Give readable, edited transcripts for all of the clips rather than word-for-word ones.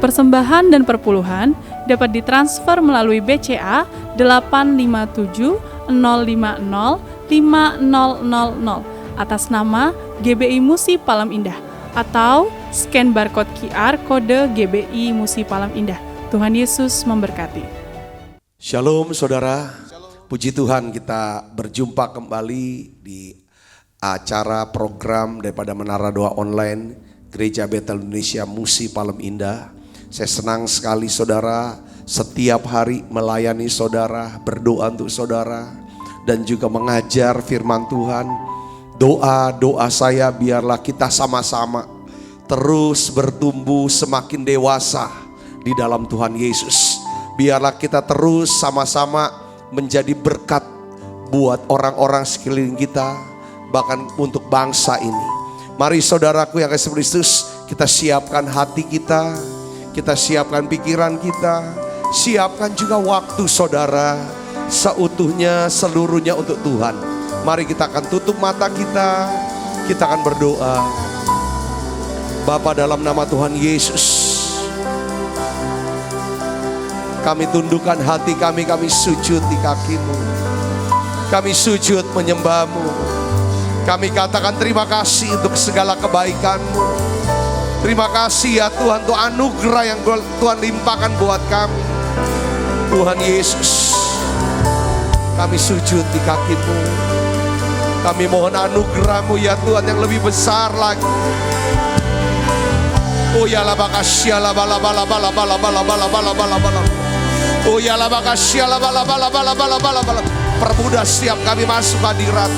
persembahan dan perpuluhan dapat ditransfer melalui BCA 857 050 5000 atas nama GBI Musi Palam Indah atau scan barcode QR kode GBI Musi Palam Indah. Tuhan Yesus memberkati. Shalom saudara, puji Tuhan kita berjumpa kembali di acara program daripada Menara Doa Online Gereja Betel Indonesia Musi Palam Indah. Saya senang sekali saudara setiap hari melayani saudara, berdoa untuk saudara dan juga mengajar firman Tuhan. Doa saya biarlah kita sama-sama terus bertumbuh semakin dewasa di dalam Tuhan Yesus. Biarlah kita terus sama-sama menjadi berkat buat orang-orang sekeliling kita, bahkan untuk bangsa ini. Mari saudaraku yang kasih Kristus, kita siapkan hati kita siapkan pikiran kita, siapkan juga waktu saudara seutuhnya seluruhnya untuk Tuhan. Mari kita akan tutup mata kita akan berdoa. Bapa, dalam nama Tuhan Yesus, kami tundukkan hati kami sujud di kaki-Mu. Kami sujud menyembah-Mu. Kami katakan terima kasih untuk segala kebaikan-Mu. Terima kasih ya Tuhan untuk anugerah yang Tuhan limpahkan buat kami. Tuhan Yesus, kami sujud di kaki-Mu. Kami mohon anugerah-Mu ya Tuhan yang lebih besar lagi. Oh ya la bakasya la bala bala bala bala bala bala bala bala bala. Oh ya la bakasya la bala bala bala bala bala bala. Permudah setiap kami masuk hadirat.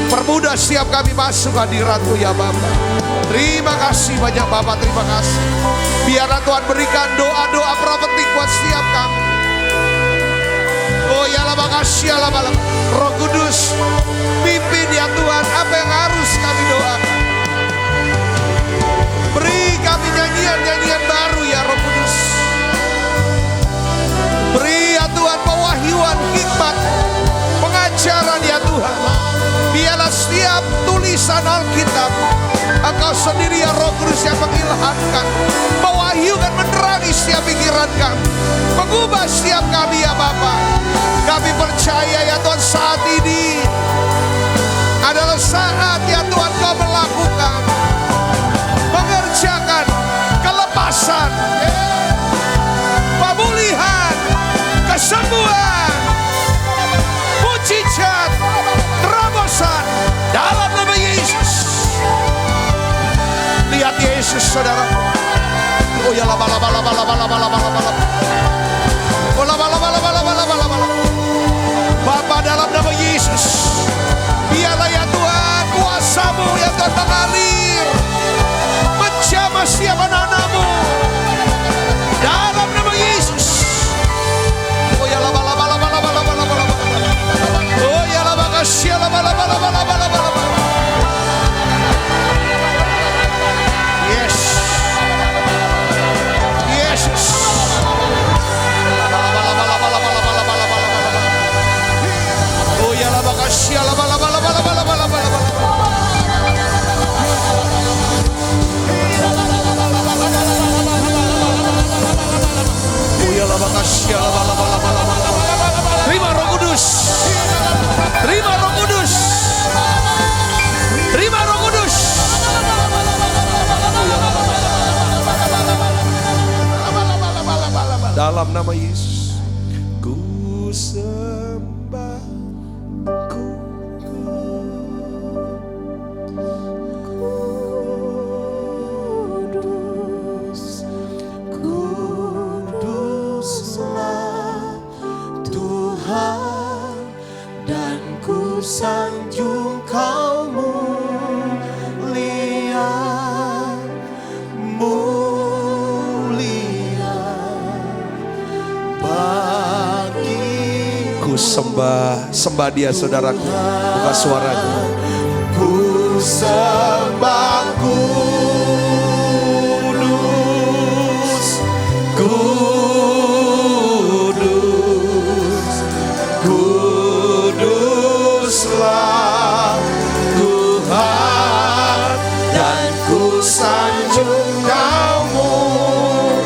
Permudah setiap kami masuk hadirat-Mu ya Bapa. Terima kasih banyak Bapa, terima kasih. Biarlah Tuhan berikan doa-doa profetik buat setiap kami. Oh ya la bakasya la bala. Roh Kudus pimpin ya Tuhan apa yang harus kami doakan. Beri kami nyanyian-nyanyian baru ya Roh Kudus. Beri ya Tuhan pewahyuan, hikmat, pengajaran ya Tuhan. Biarlah setiap tulisan Alkitab Engkau sendiri ya Roh Kudus yang mengilhamkan, mewahyukan, menerangi setiap pikiran kami, mengubah setiap kami ya Bapa. Kami percaya ya Tuhan saat ini adalah saat ya Tuhan Kau melakukan, mengerjakan kelepasan, pemulihan, kesembuhan, mujizat, terobosan dalam nama Yesus. Lihat Yesus saudara. Oh ya la bala bala bala bala bala bala bala. Oh la bala bala bala bala bala bala. Bapa, dalam nama Yesus, biarlah ya Tuhan kuasa-Mu ya Tuhan mengalir, menjamah setiap anak-anak-Mu dalam nama Yesus. Oh ya la bala bala bala bala bala bala. Oh ya la bakasya la bala bala bala bala bala. Yes. Yesus. Bala bala bala bala bala bala bala bala. Oh ya la bakasya la bala bala bala bala bala bala. Terima Roh Kudus. Terima Roh Kudus. Terima Roh Kudus. Dalam nama Yesus ku sembah, sanjung Kau mulia, mulia bagi. Ku sembah dia saudaraku. Buka suaranya. Ku sembah kudus, kudus, kuduslah Tuhan, dan ku sanjung Kau mulia.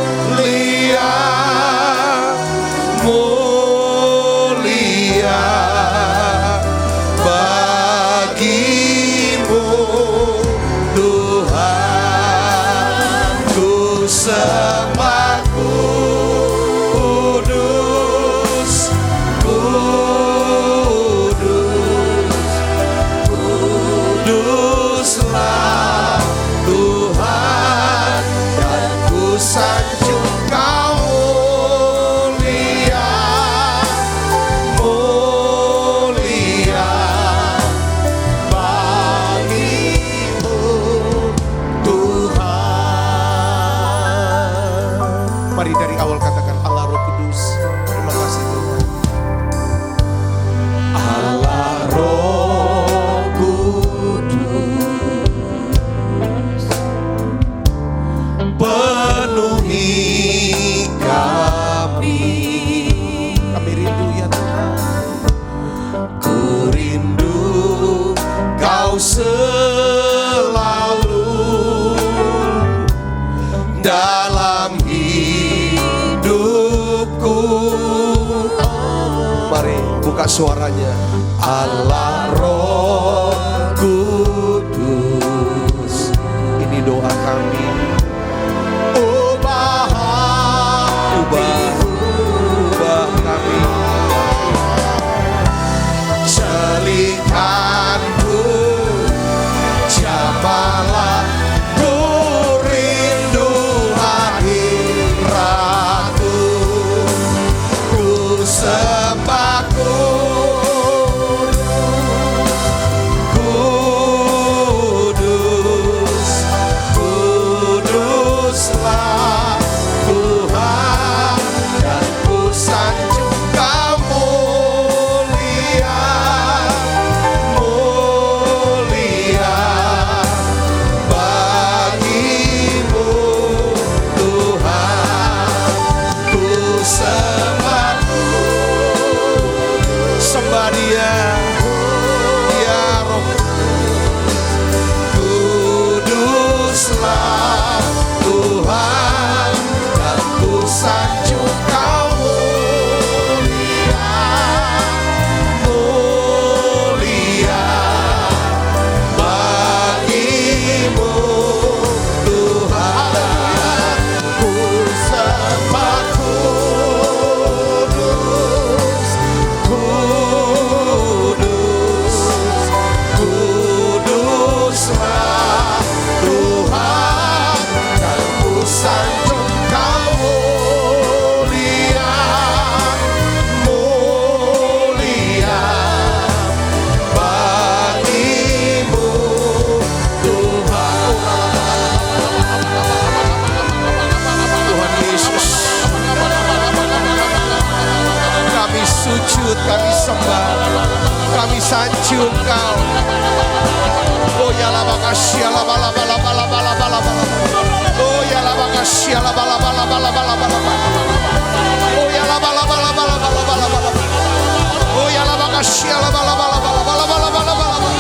buka suaranya. Allah Roh Kudus, ini doa kami. Ubah kami. Celingkanku, jambalah ku rindu hadiratmu. Ku sembah Kudus, Kuduslah Tuhan, dan ku sanjung Kau mulia, mulia bagimu Tuhan. Ku sembah Dia, ya Roh. Kuduslah Tuhan, dan ku sanjung Kau mulia, mulia bagimu Tuhan. Ku sembah Kudus, Kudus, Kuduslah Tuhan, dan ku sanjung Kau mulia, mulia bagimu Tuhan. Tuhan Yesus, kami sujud, kami sembah, kami sanjung Kau. Oh ya la makasih la bala bala bala bala bala bala. Oh ya la makasih la bala bala bala bala bala. Oh ya la bala bala bala bala bala bala. Oh ya la makasih la bala bala bala bala bala bala bala.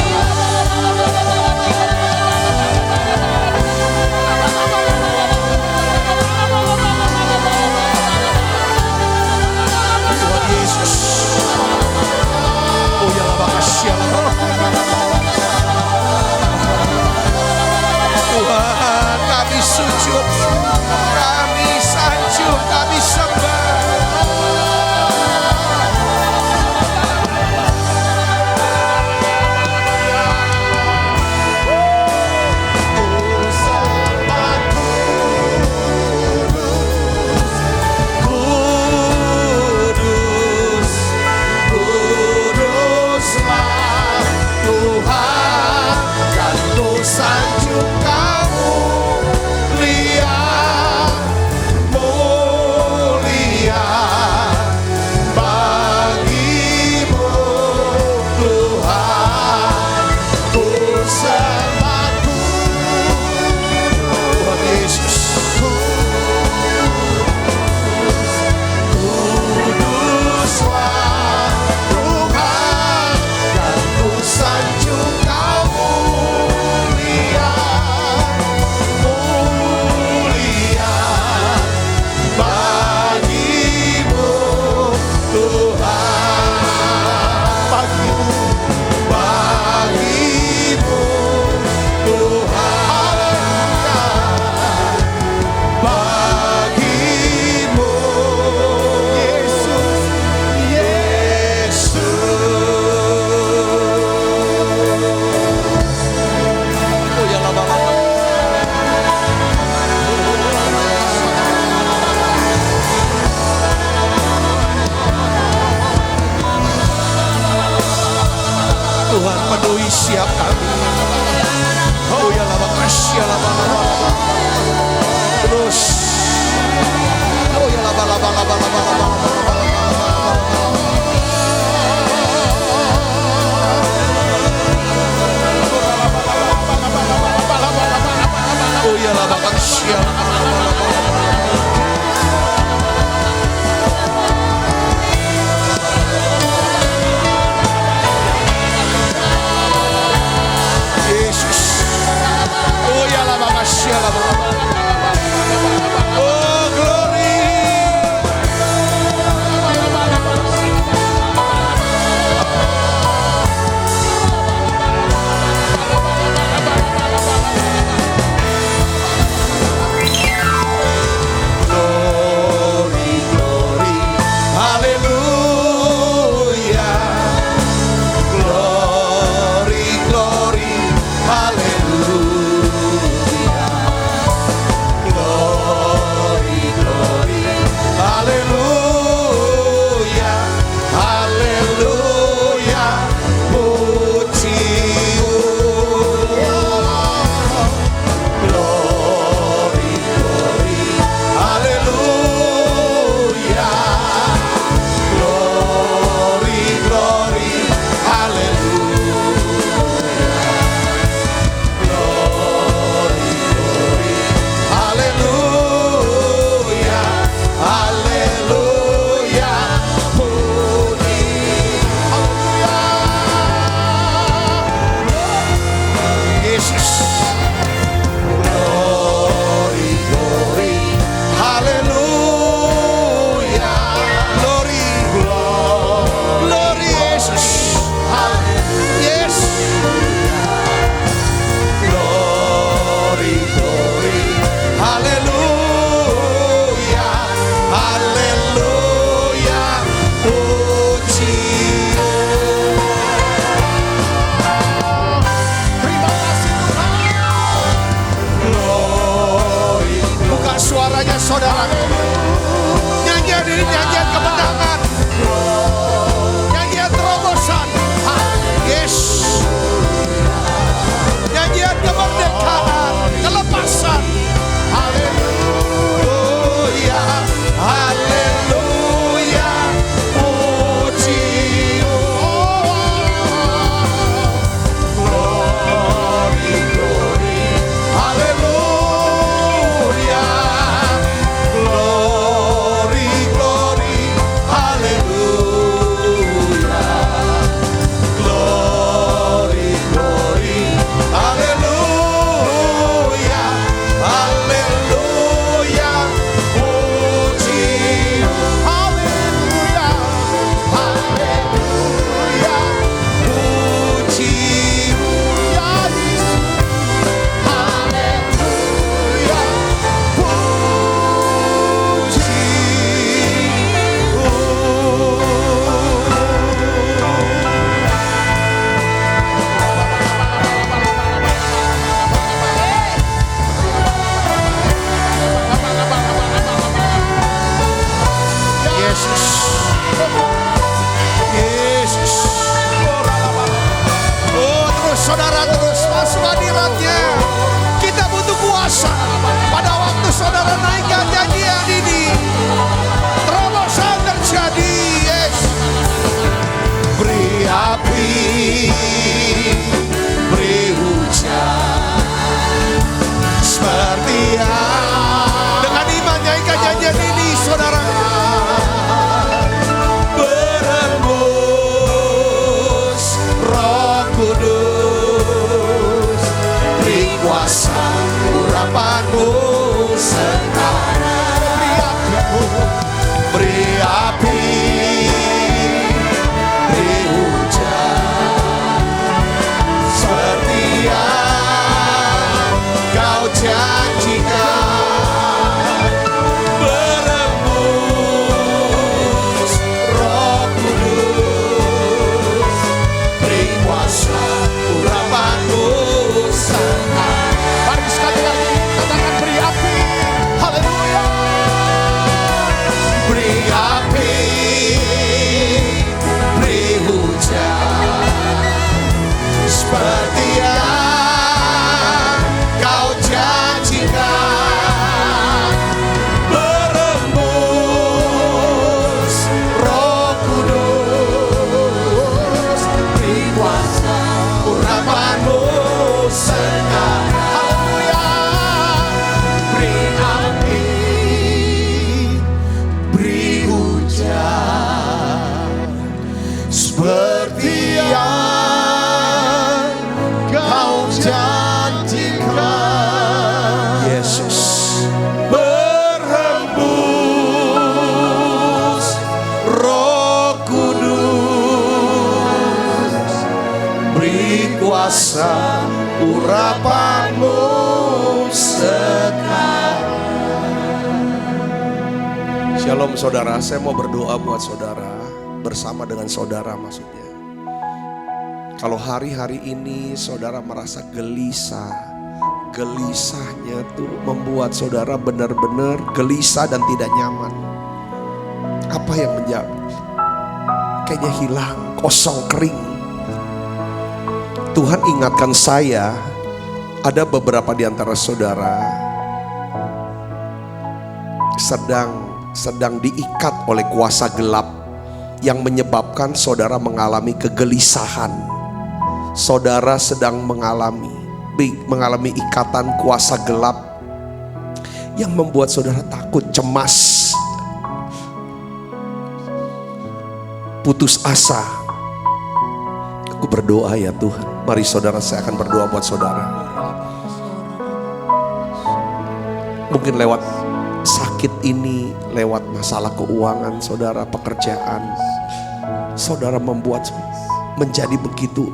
Tuhan Yesus. Oh ya la makasih la bala. Tuhan, kami sujud, kami sanjung, kami sembah. Kudus, Kuduslah Tuhan, dan ku sanjung Kau mulia, mulia bagimu Tuhan. Ku sembah Tuhan Yesus. Kuduslah Tuhan, dan ku sanjung Kau mulia, mulia bagimu Tuhan. Bagimu, bagimu Tuhan. Bagimu Yesus, Yesus. Oh ya la bala bala. Tuhan, penuhi siap kami. Oh ya la makasih la bala bala bala. Terus. Oh ya la bala bala bala bala bala bala. Oh ya la makasih la bala bala bala. Yesus. Oh ya la makasih la bala bala. Oh glory. suaranya saudara. Nyanyian ini nyanyian kemenangan, nyanyian terobosan. Yes, nyanyian kemerdekaan, kelepasan. Haleluya, haleluya, puji. Glory, glory, haleluya. Glory, glory, haleluya. Glory, glory, haleluya. Haleluya, puji. Haleluya, haleluya, puji. Ya Yesus, haleluya, Yesus, Yesus. Oh, terus saudara, terus masuk hadiratnya. Kita butuh kuasa. Pada waktu saudara naikkan nyanyian ini, terobosan terjadi. Yes. Beri api, beri hujan, seperti dengan iman nyanyikan nyanyian ini, saudara. Berembus Roh Kudus, beri kuasa urapanmu sekarang. Beri api, beri hujan, seperti yang kau janjikan. Berembus Roh Kudus, beri kuasa urapanmu sekarang. Mari sekali lagi katakan beri api. Haleluya. Beri api, beri hujan, seperti yang kau janjikan. Berembus Roh Kudus, beri kuasa urapanmu sekarang. Haleluya. Beri api, beri hujan, seperti yang kau janjikan. Yesus. Berembus Roh Kudus, beri kuasa urapanmu sekarang. Shalom saudara, saya mau berdoa buat saudara, bersama dengan saudara maksudnya. Kalau hari-hari ini saudara merasa gelisah, gelisahnya tuh membuat saudara benar-benar gelisah dan tidak nyaman. Apa yang menjadi? Kayaknya hilang, kosong, kering. Tuhan ingatkan saya, ada beberapa di antara saudara sedang diikat oleh kuasa gelap yang menyebabkan saudara mengalami kegelisahan. Saudara sedang mengalami ikatan kuasa gelap yang membuat saudara takut, cemas, putus asa. Aku berdoa ya Tuhan. Mari saudara, saya akan berdoa buat saudara. Mungkin lewat sakit ini, lewat masalah keuangan saudara, pekerjaan, saudara menjadi begitu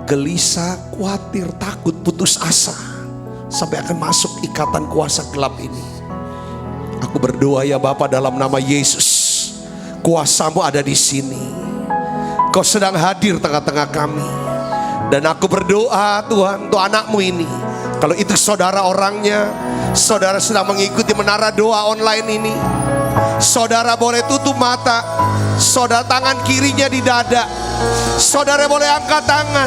gelisah, khawatir, takut, putus asa, sampai akan masuk ikatan kuasa gelap ini. Aku berdoa ya Bapa, dalam nama Yesus, kuasa-Mu ada di sini. Kau sedang hadir tengah-tengah kami. Dan aku berdoa Tuhan, untuk anak-Mu ini, Kalau itu saudara orangnya, saudara sedang mengikuti menara doa online ini, saudara boleh tutup mata, saudara tangan kirinya di dada, saudara boleh angkat tangan,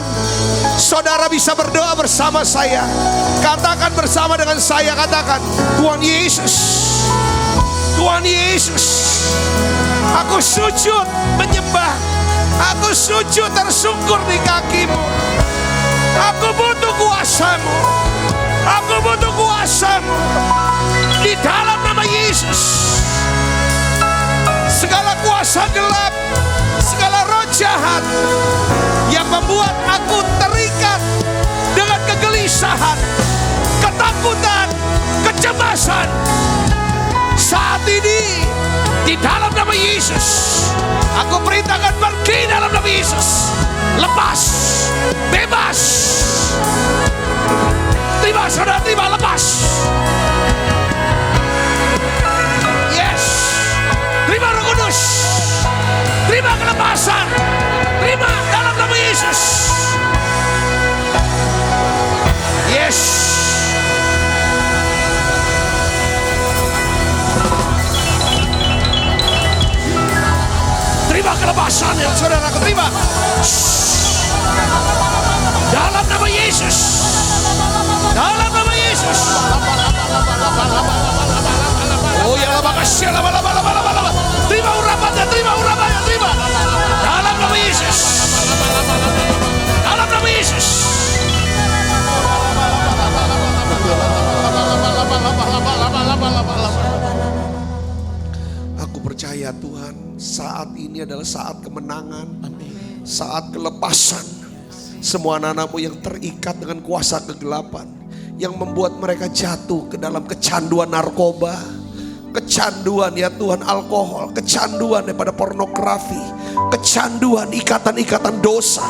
saudara bisa berdoa bersama saya. Katakan bersama dengan saya, katakan, Tuhan Yesus, Tuhan Yesus, aku sujud menyembah, aku sujud tersungkur di kakimu. Aku butuh kuasa-Mu, aku butuh kuasa-Mu. Di dalam nama Yesus, segala kuasa gelap, segala roh jahat yang membuat aku terikat dengan kegelisahan, ketakutan, kecemasan, saat ini di dalam nama Yesus, aku perintahkan pergi dalam nama Yesus. Lepas, bebas. Terima, saudara, terima, lepas. Yes, terima Roh Kudus, terima kelepasan, terima dalam nama Yesus. Yes. Terima kelepasan yang saudaraku terima. Dalam nama Yesus. Dalam nama Yesus. Oh ya lama kasih lama. Terima urapannya, terima urapannya, terima. Dalam nama Yesus. Dalam nama Yesus. Aku percaya Tuhan, saat ini adalah saat kemenangan, saat kelepasan. Semua anak-anak-Mu yang terikat dengan kuasa kegelapan, yang membuat mereka jatuh ke dalam kecanduan narkoba, kecanduan ya Tuhan alkohol, kecanduan daripada pornografi, kecanduan ikatan-ikatan dosa.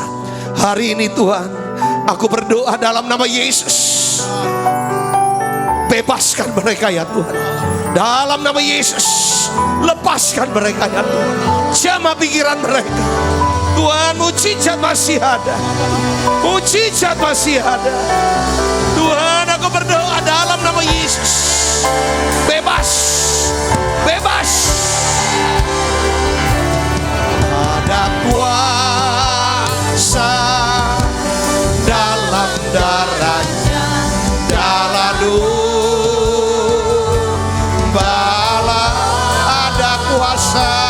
Hari ini Tuhan, aku berdoa dalam nama Yesus, bebaskan mereka ya Tuhan. Dalam nama Yesus, lepaskan mereka ya Tuhan. Jamah pikiran mereka. Tuhan, mujizat masih ada. Mujizat masih ada. Tuhan, aku berdoa dalam nama Yesus. Bebas. Bebas. Ada kuasa dalam darahnya, dalam bala ada kuasa.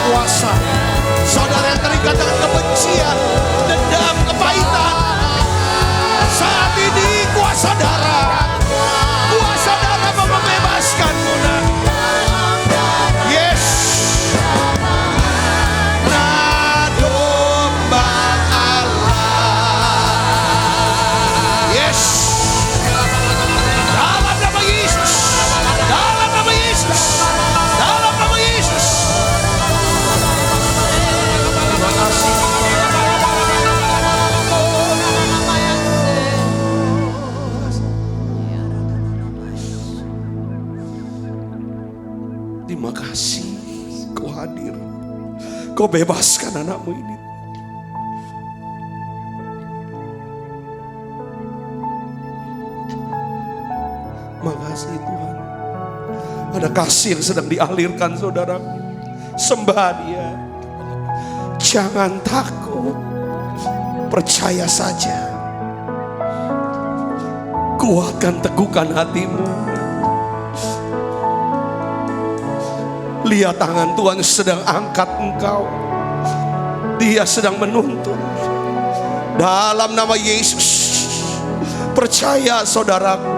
Kuasa, saudara yang terikat dengan kebencian, dendam, kepahitan, saat ini kuasa darah mau membebaskanmu. Yes, nah domba Allah. Yes, dalam nama Yesus, dalam nama Yesus, dalam nama Yesus. Terima kasih Kau hadir, Kau bebaskan anak-Mu ini. Terima kasih Tuhan. Ada kasih yang sedang dialirkan saudara. Sembah Dia. Jangan takut. Percaya saja. Kuatkan, teguhkan hatimu. Lihat tangan Tuhan sedang angkat engkau. Dia sedang menuntun. Dalam nama Yesus. Percaya saudaraku.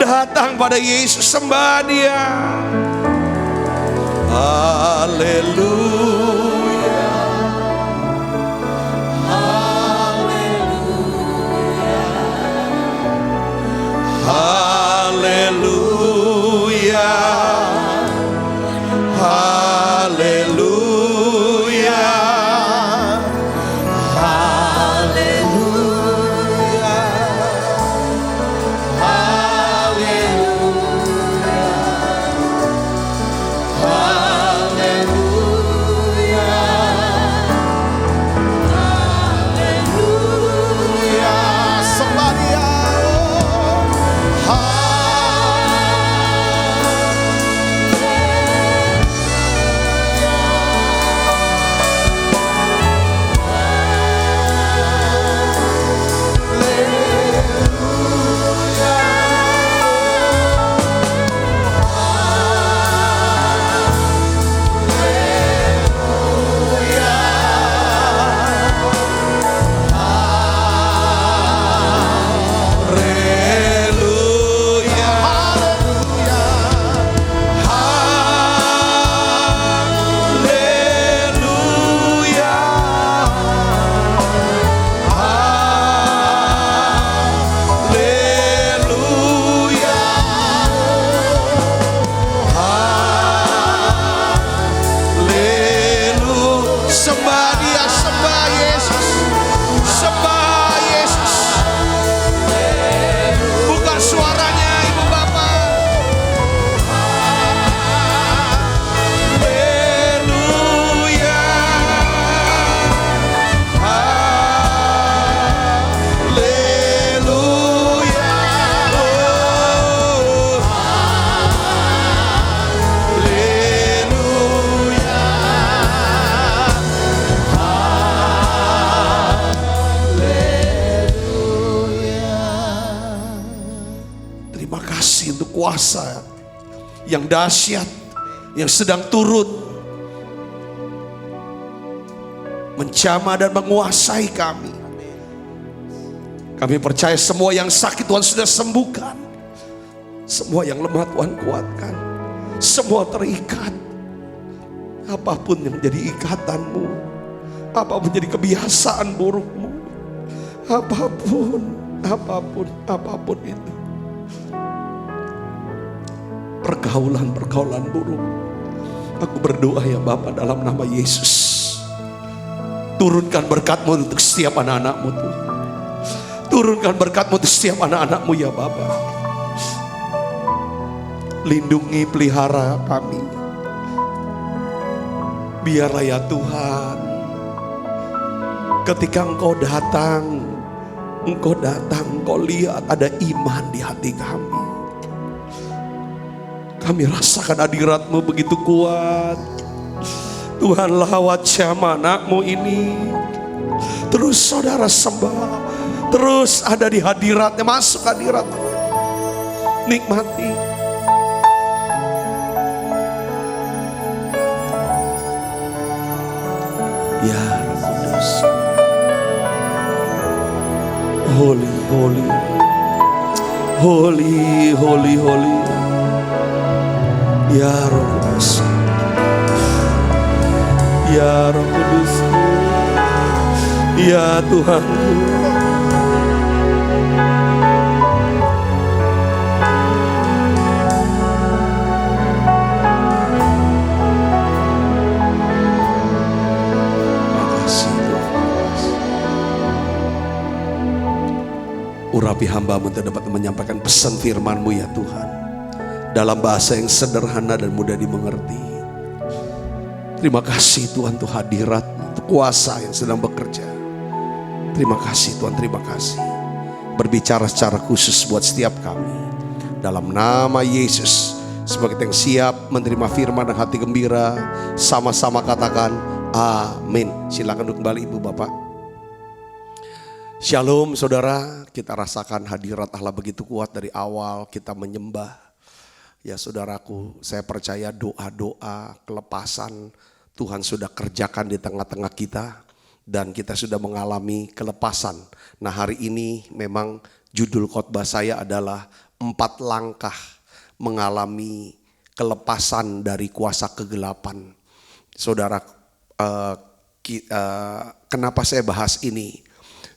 Datang pada Yesus, sembah Dia. Haleluya. Haleluya. Haleluya. Kuasa yang dahsyat yang sedang turun menjamah dan menguasai kami. Kami percaya semua yang sakit Tuhan sudah sembuhkan, semua yang lemah Tuhan kuatkan, semua terikat. Apapun yang jadi ikatanmu, apapun jadi kebiasaan burukmu, apapun itu, pergaulan buruk, aku berdoa ya Bapa dalam nama Yesus, turunkan berkat-Mu untuk setiap anak-anak-Mu Tuhan. Turunkan berkat-Mu untuk setiap anak-anak-Mu ya Bapa. Lindungi, pelihara kami. Biarlah ya Tuhan, ketika Engkau datang, Engkau lihat ada iman di hati kami. Kami rasakan hadirat-Mu begitu kuat. Tuhan, lawat jam anak-Mu ini. Terus saudara sembah, terus ada di hadirat-Nya, masuk hadirat. Nikmati. Ya Kudus. Holy, holy. Holy, holy, holy. Ya Roh Kudus, ya Roh Kudus, ya Tuhan. Makasih Tuhan. Urapi hamba-Mu untuk dapat menyampaikan pesan firman-Mu ya Tuhan, dalam bahasa yang sederhana dan mudah dimengerti. Terima kasih Tuhan untuk hadirat, untuk kuasa yang sedang bekerja. Terima kasih Tuhan, terima kasih. Berbicara secara khusus buat setiap kami. dalam nama Yesus. Sebagai yang siap menerima firman dan hati gembira, sama-sama katakan amin. Silakan duduk kembali Ibu Bapak. Shalom saudara, kita rasakan hadirat Allah begitu kuat dari awal kita menyembah. Ya saudaraku, saya percaya doa-doa kelepasan Tuhan sudah kerjakan di tengah-tengah kita. Dan kita sudah mengalami kelepasan. Nah hari ini memang judul khotbah saya adalah 4 langkah mengalami kelepasan dari kuasa kegelapan. Saudara, kenapa saya bahas ini?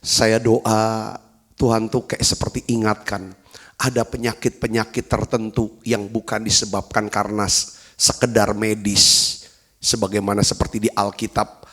Saya doa Tuhan tuh kayak seperti ingatkan, ada penyakit-penyakit tertentu yang bukan disebabkan karena sekedar medis. Sebagaimana seperti di Alkitab,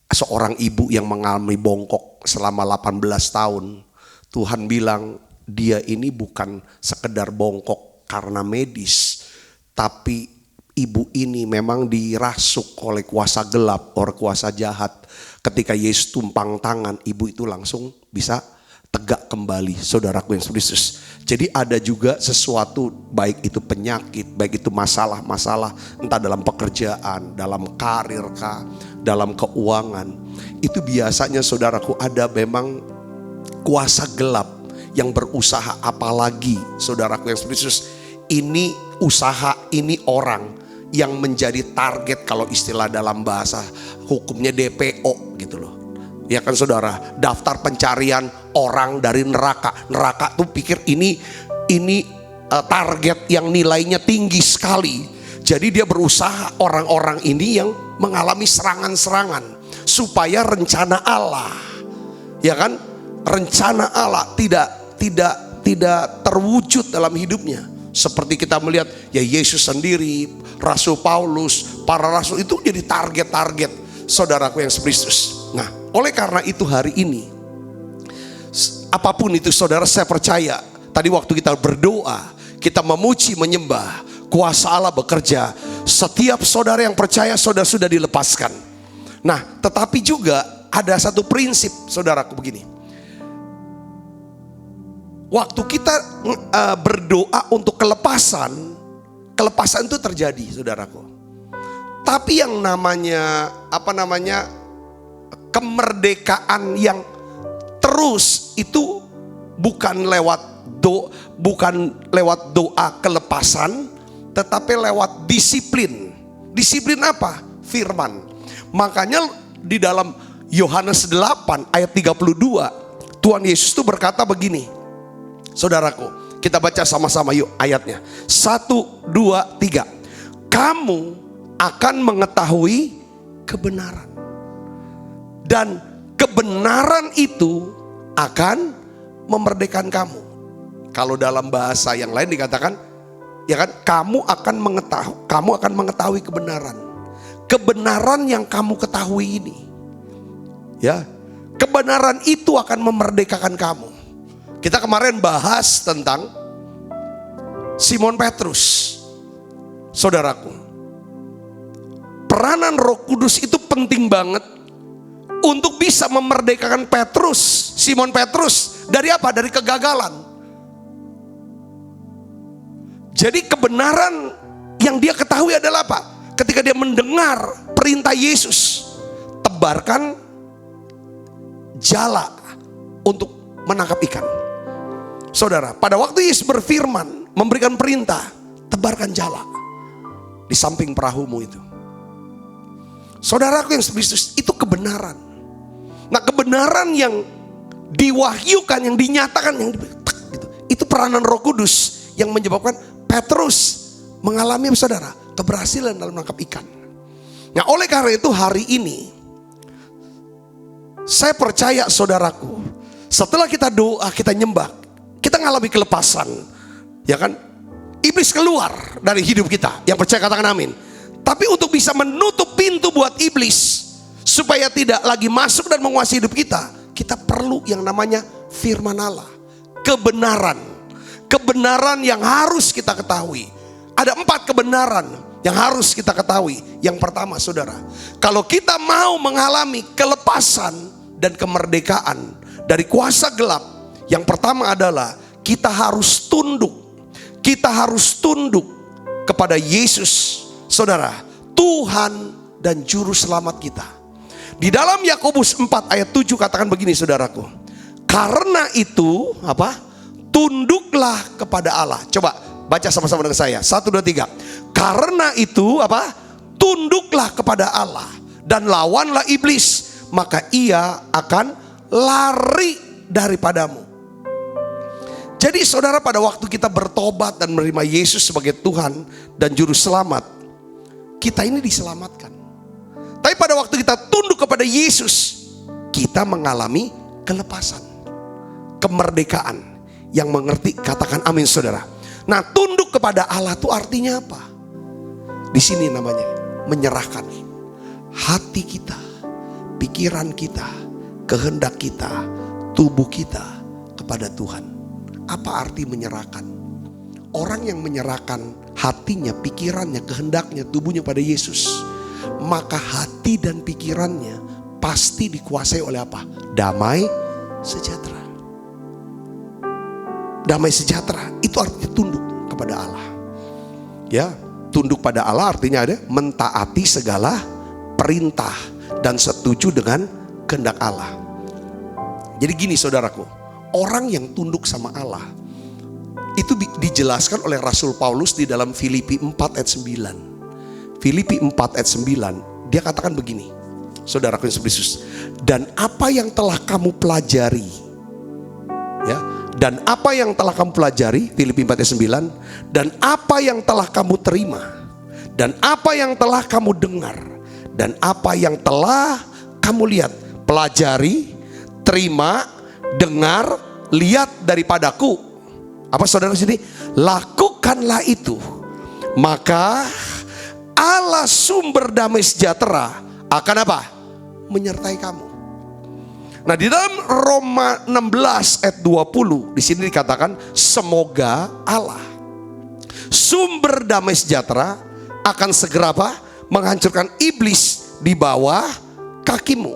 seorang ibu yang mengalami bongkok selama 18 tahun. Tuhan bilang dia ini bukan sekedar bongkok karena medis, tapi ibu ini memang dirasuk oleh kuasa gelap, oleh kuasa jahat. Ketika Yesus tumpang tangan, ibu itu langsung bisa tegak kembali. Saudaraku yang Kristus. Jadi ada juga sesuatu, baik itu penyakit, baik itu masalah-masalah, entah dalam pekerjaan, dalam karir kah, dalam keuangan. Itu biasanya saudaraku ada memang kuasa gelap yang berusaha, apalagi saudaraku yang Kristus. Ini usaha, ini orang yang menjadi target, kalau istilah dalam bahasa hukumnya DPO gitu loh. Ya kan saudara, daftar pencarian orang dari neraka. Neraka tuh pikir ini target yang nilainya tinggi sekali. Jadi dia berusaha orang-orang ini yang mengalami serangan-serangan supaya rencana Allah, ya kan, rencana Allah tidak terwujud dalam hidupnya. Seperti kita melihat ya Yesus sendiri, Rasul Paulus, para rasul itu jadi target-target saudaraku yang Kristus. Nah, oleh karena itu hari ini, apapun itu saudara, saya percaya tadi waktu kita berdoa, kita memuji, menyembah, kuasa Allah bekerja. Setiap saudara yang percaya saudara sudah dilepaskan. Nah, tetapi juga ada satu prinsip saudaraku begini. Waktu kita berdoa untuk kelepasan itu terjadi saudaraku. Tapi yang namanya kemerdekaan yang terus itu bukan lewat doa kelepasan, tetapi lewat disiplin. Disiplin apa? Firman. Makanya di dalam Yohanes 8 ayat 32, Tuhan Yesus itu berkata begini. Saudaraku, kita baca sama-sama yuk ayatnya. 1, 2, 3. Kamu akan mengetahui kebenaran, dan kebenaran itu akan memerdekakan kamu. Kalau dalam bahasa yang lain dikatakan, ya kan, kamu akan mengetahui kebenaran. Kebenaran yang kamu ketahui ini, ya, kebenaran itu akan memerdekakan kamu. Kita kemarin bahas tentang Simon Petrus. Saudaraku, peranan Roh Kudus itu penting banget untuk bisa memerdekakan Petrus, Simon Petrus, dari apa? Dari kegagalan. Jadi kebenaran yang dia ketahui adalah apa? Ketika dia mendengar perintah Yesus, tebarkan jala untuk menangkap ikan. Saudara, pada waktu Yesus berfirman, memberikan perintah, tebarkan jala di samping perahumu itu. Saudaraku yang Kristus, itu kebenaran. Nah, kebenaran yang diwahyukan, yang dinyatakan, itu peranan Roh Kudus yang menyebabkan Petrus mengalami, saudara, keberhasilan dalam menangkap ikan. Nah, oleh karena itu hari ini saya percaya saudaraku, setelah kita doa, kita nyembah, kita ngalami kelepasan, ya kan? Iblis keluar dari hidup kita. Yang percaya katakan amin. Tapi untuk bisa menutup pintu buat iblis supaya tidak lagi masuk dan menguasai hidup kita, kita perlu yang namanya firman Allah, kebenaran. Kebenaran yang harus kita ketahui. Ada 4 kebenaran yang harus kita ketahui. Yang pertama, saudara, kalau kita mau mengalami kelepasan dan kemerdekaan dari kuasa gelap, yang pertama adalah kita harus tunduk. kita harus tunduk kepada Yesus, saudara, Tuhan dan Juru Selamat kita. Di dalam Yakobus 4 ayat 7 katakan begini saudaraku. Karena itu apa? Tunduklah kepada Allah. Coba baca sama-sama dengan saya. 1, 2, 3. Karena itu apa? Tunduklah kepada Allah dan lawanlah iblis, maka ia akan lari daripadamu. Jadi saudara, pada waktu kita bertobat dan menerima Yesus sebagai Tuhan dan Juru Selamat, kita ini diselamatkan. Tapi pada waktu kita tunduk kepada Yesus, kita mengalami kelepasan, kemerdekaan. Yang mengerti katakan amin saudara. Nah, tunduk kepada Allah itu artinya apa? Di sini namanya menyerahkan hati kita, pikiran kita, kehendak kita, tubuh kita kepada Tuhan. Apa arti menyerahkan? Orang yang menyerahkan hatinya, pikirannya, kehendaknya, tubuhnya pada Yesus, maka hati dan pikirannya pasti dikuasai oleh apa? Damai sejahtera. Damai sejahtera itu artinya tunduk kepada Allah. Ya, tunduk pada Allah artinya ada mentaati segala perintah dan setuju dengan kehendak Allah. Jadi gini saudaraku, orang yang tunduk sama Allah itu dijelaskan oleh Rasul Paulus di dalam Filipi 4 ayat 9. Filipi 4 ayat 9, dia katakan begini, saudaraku Yesus Kristus, dan apa yang telah kamu pelajari, ya, dan apa yang telah kamu pelajari, Filipi 4 ayat 9, dan apa yang telah kamu terima, dan apa yang telah kamu dengar, dan apa yang telah kamu lihat, pelajari, terima, dengar, lihat daripadaku. Apa saudara sini? Lakukanlah itu, maka Allah sumber damai sejahtera akan apa? Menyertai kamu. Nah, di dalam Roma 16 ayat 20 di sini dikatakan semoga Allah sumber damai sejahtera akan segera apa? Menghancurkan iblis di bawah kakimu.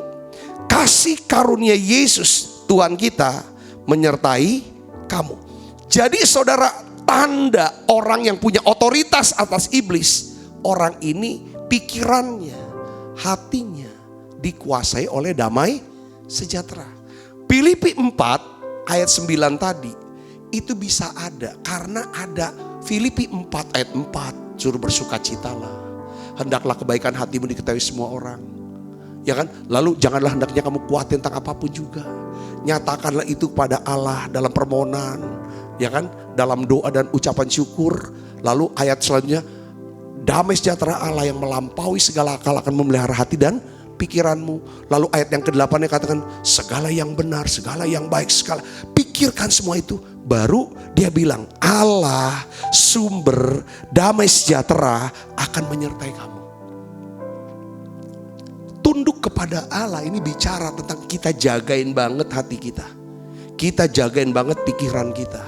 Kasih karunia Yesus Tuhan kita menyertai kamu. Jadi saudara, tanda orang yang punya otoritas atas iblis, orang ini pikirannya, hatinya dikuasai oleh damai sejahtera. Filipi 4 ayat 9 tadi itu bisa ada karena ada Filipi 4 ayat 4, suruh bersukacitalah, hendaklah kebaikan hatimu diketahui semua orang, ya kan? Lalu janganlah hendaknya kamu khawatir tentang apapun juga, nyatakanlah itu kepada Allah dalam permohonan, ya kan, dalam doa dan ucapan syukur. Lalu ayat selanjutnya, damai sejahtera Allah yang melampaui segala akal akan memelihara hati dan pikiranmu. Lalu ayat yang ke-8 yang katakan segala yang benar, segala yang baik, segala, pikirkan semua itu. Baru dia bilang Allah sumber damai sejahtera akan menyertai kamu. Tunduk kepada Allah ini bicara tentang kita jagain banget hati kita, kita jagain banget pikiran kita.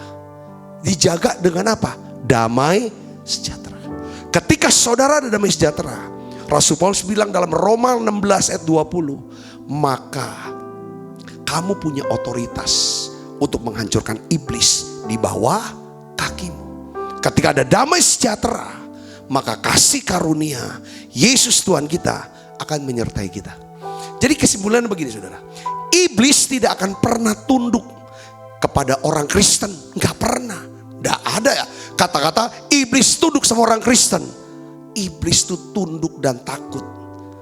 Dijaga dengan apa? Damai sejahtera. Ketika saudara ada damai sejahtera, Rasul Paulus bilang dalam Roma 16 ayat 20, maka kamu punya otoritas untuk menghancurkan iblis di bawah kakimu. Ketika ada damai sejahtera, maka kasih karunia Yesus Tuhan kita akan menyertai kita. Jadi kesimpulannya begini saudara, iblis tidak akan pernah tunduk kepada orang Kristen, nggak pernah. Nggak ada ya kata-kata iblis tunduk sama orang Kristen. Iblis itu tunduk dan takut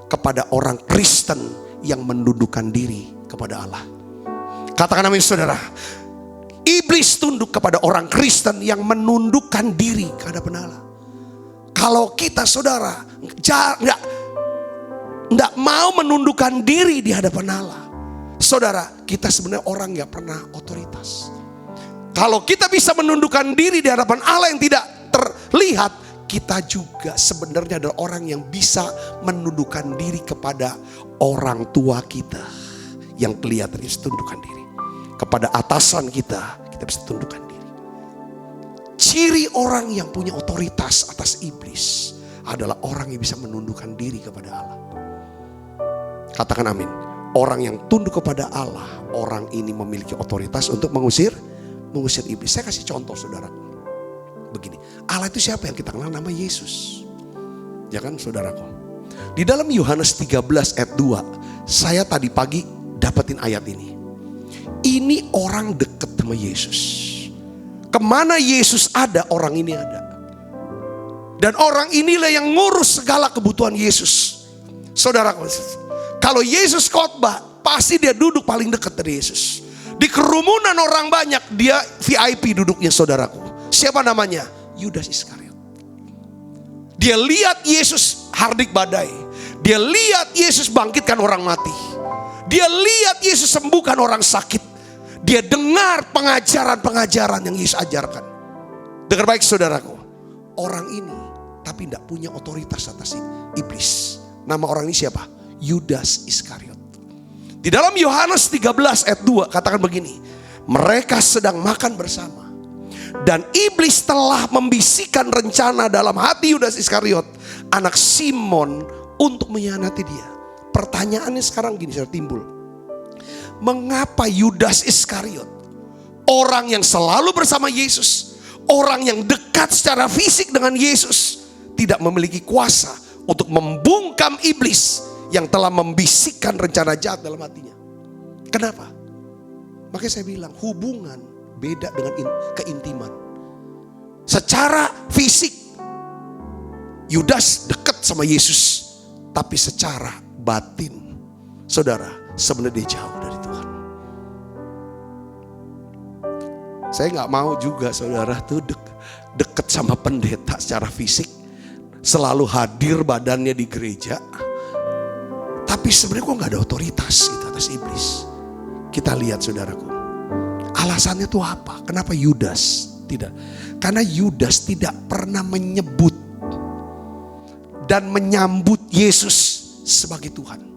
kepada orang Kristen yang menundukkan diri kepada Allah. Katakan amin saudara. Iblis tunduk kepada orang Kristen yang menundukkan diri kepada Allah. Kalau kita saudara nggak mau menundukkan diri di hadapan Allah, saudara, kita sebenarnya orang nggak pernah otoritas. Kalau kita bisa menundukkan diri di hadapan Allah yang tidak terlihat, kita juga sebenarnya adalah orang yang bisa menundukkan diri kepada orang tua kita yang kelihatan, bisa tundukkan diri. Kepada atasan kita bisa tundukkan diri. Ciri orang yang punya otoritas atas iblis adalah orang yang bisa menundukkan diri kepada Allah. Katakan amin. Orang yang tunduk kepada Allah, orang ini memiliki otoritas untuk mengusir iblis. Saya kasih contoh saudara. begini. Allah itu siapa yang kita kenal? Nama Yesus. Ya kan saudaraku? Di dalam Yohanes 13 ayat 2, saya tadi pagi dapetin ayat ini. Ini orang dekat sama Yesus. Kemana Yesus ada, orang ini ada. Dan orang inilah yang ngurus segala kebutuhan Yesus. Saudaraku, kalau Yesus khotbah, pasti dia duduk paling dekat dari Yesus. Di kerumunan orang banyak, dia VIP duduknya saudaraku. Siapa namanya? Yudas Iskariot. Dia lihat Yesus hardik badai. Dia lihat Yesus bangkitkan orang mati. Dia lihat Yesus sembuhkan orang sakit. Dia dengar pengajaran-pengajaran yang Yesus ajarkan. Dengar baik saudaraku. Orang ini tapi tidak punya otoritas atas iblis. Nama orang ini siapa? Yudas Iskariot. Di dalam Yohanes 13 ayat 2 katakan begini. Mereka sedang makan bersama. Dan iblis telah membisikkan rencana dalam hati Yudas Iskariot, anak Simon, untuk mengkhianati dia. Pertanyaannya sekarang gini sudah timbul. Mengapa Yudas Iskariot, orang yang selalu bersama Yesus, orang yang dekat secara fisik dengan Yesus, tidak memiliki kuasa untuk membungkam iblis yang telah membisikkan rencana jahat dalam hatinya? Kenapa? Makanya saya bilang hubungan beda dengan keintiman. Secara fisik Yudas dekat sama Yesus, tapi secara batin saudara sebenarnya dia jauh dari Tuhan. Saya gak mau juga saudara tuh deket sama pendeta secara fisik, selalu hadir badannya di gereja, tapi sebenarnya kok gak ada otoritas gitu atas iblis. Kita lihat saudaraku, alasannya tuh apa? Kenapa Yudas tidak? Karena Yudas tidak pernah menyebut dan menyambut Yesus sebagai Tuhan.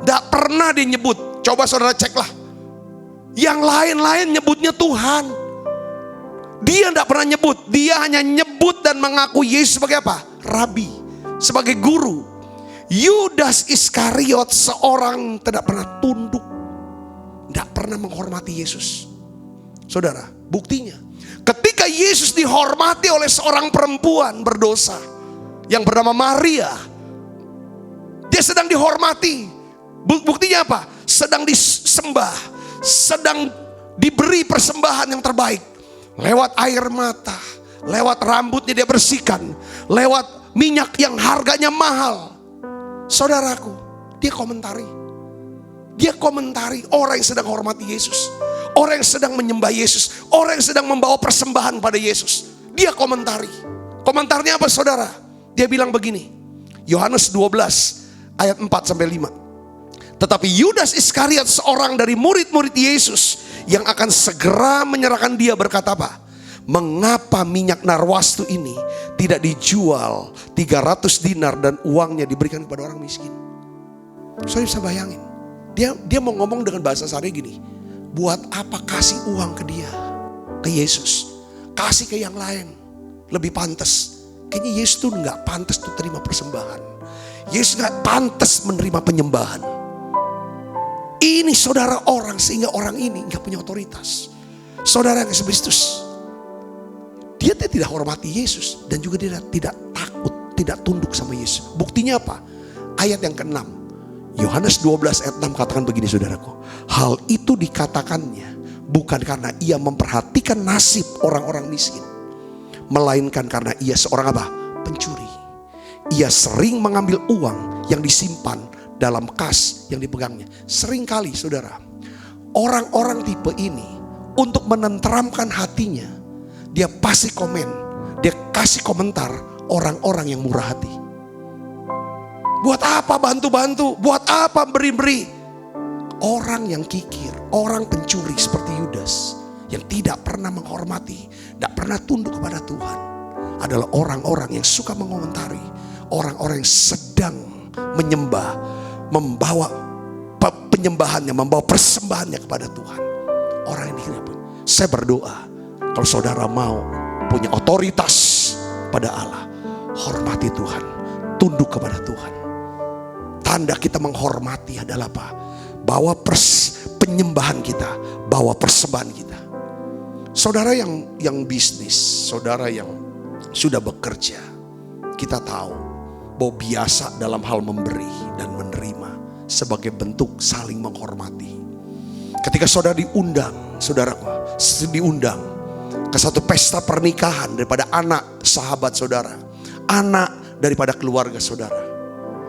Tidak pernah dia nyebut. Coba saudara ceklah. Yang lain-lain nyebutnya Tuhan. Dia tidak pernah nyebut. Dia hanya nyebut dan mengaku Yesus sebagai apa? Rabi, sebagai guru. Yudas Iskariot seorang tidak pernah tunduk, tidak pernah menghormati Yesus. Saudara, buktinya ketika Yesus dihormati oleh seorang perempuan berdosa yang bernama Maria, dia sedang dihormati. Buktinya apa? Sedang disembah, sedang diberi persembahan yang terbaik. Lewat air mata, lewat rambutnya dia bersihkan, lewat minyak yang harganya mahal. Saudaraku, dia komentari. Dia komentari orang yang sedang hormati Yesus, orang yang sedang menyembah Yesus, orang yang sedang membawa persembahan pada Yesus. Dia komentari. Komentarnya apa saudara? Dia bilang begini, Yohanes 12 ayat 4-5. Tetapi Yudas Iskariot, seorang dari murid-murid Yesus yang akan segera menyerahkan dia, berkata apa? Mengapa minyak narwastu ini tidak dijual 300 dinar dan uangnya diberikan kepada orang miskin? Saya bisa bayangin. Dia mau ngomong dengan bahasa sehari gini. Buat apa kasih uang ke dia? Ke Yesus. Kasih ke yang lain. Lebih pantas. Kayaknya Yesus tuh gak pantas tuh terima persembahan. Yesus gak pantas menerima penyembahan. Ini saudara orang, sehingga orang ini gak punya otoritas. Saudara yang Kristus, dia tidak hormati Yesus. Dan juga dia tidak takut, tidak tunduk sama Yesus. Buktinya apa? Ayat yang ke-6, Yohanes 12 ayat 6 katakan begini saudaraku. Hal itu dikatakannya bukan karena ia memperhatikan nasib orang-orang miskin, melainkan karena ia seorang apa? Pencuri. Ia sering mengambil uang yang disimpan dalam kas yang dipegangnya. Sering kali saudara, orang-orang tipe ini untuk menenteramkan hatinya, dia pasti komen, dia kasih komentar orang-orang yang murah hati. Buat apa bantu-bantu? Buat apa beri-beri? Orang yang kikir, orang pencuri seperti Yudas, yang tidak pernah menghormati, tidak pernah tunduk kepada Tuhan, adalah orang-orang yang suka mengomentari, orang-orang yang sedang menyembah, membawa penyembahannya, membawa persembahannya kepada Tuhan. Orang ini, saya berdoa, kalau saudara mau punya otoritas pada Allah, hormati Tuhan, tunduk kepada Tuhan. Tanda kita menghormati adalah apa? Bawa penyembahan kita, bawa persembahan kita. Saudara yang bisnis, saudara yang sudah bekerja, kita tahu bahwa biasa dalam hal memberi dan menerima sebagai bentuk saling menghormati. Ketika saudara diundang, saudaraku, diundang ke satu pesta pernikahan daripada anak sahabat saudara, anak daripada keluarga saudara,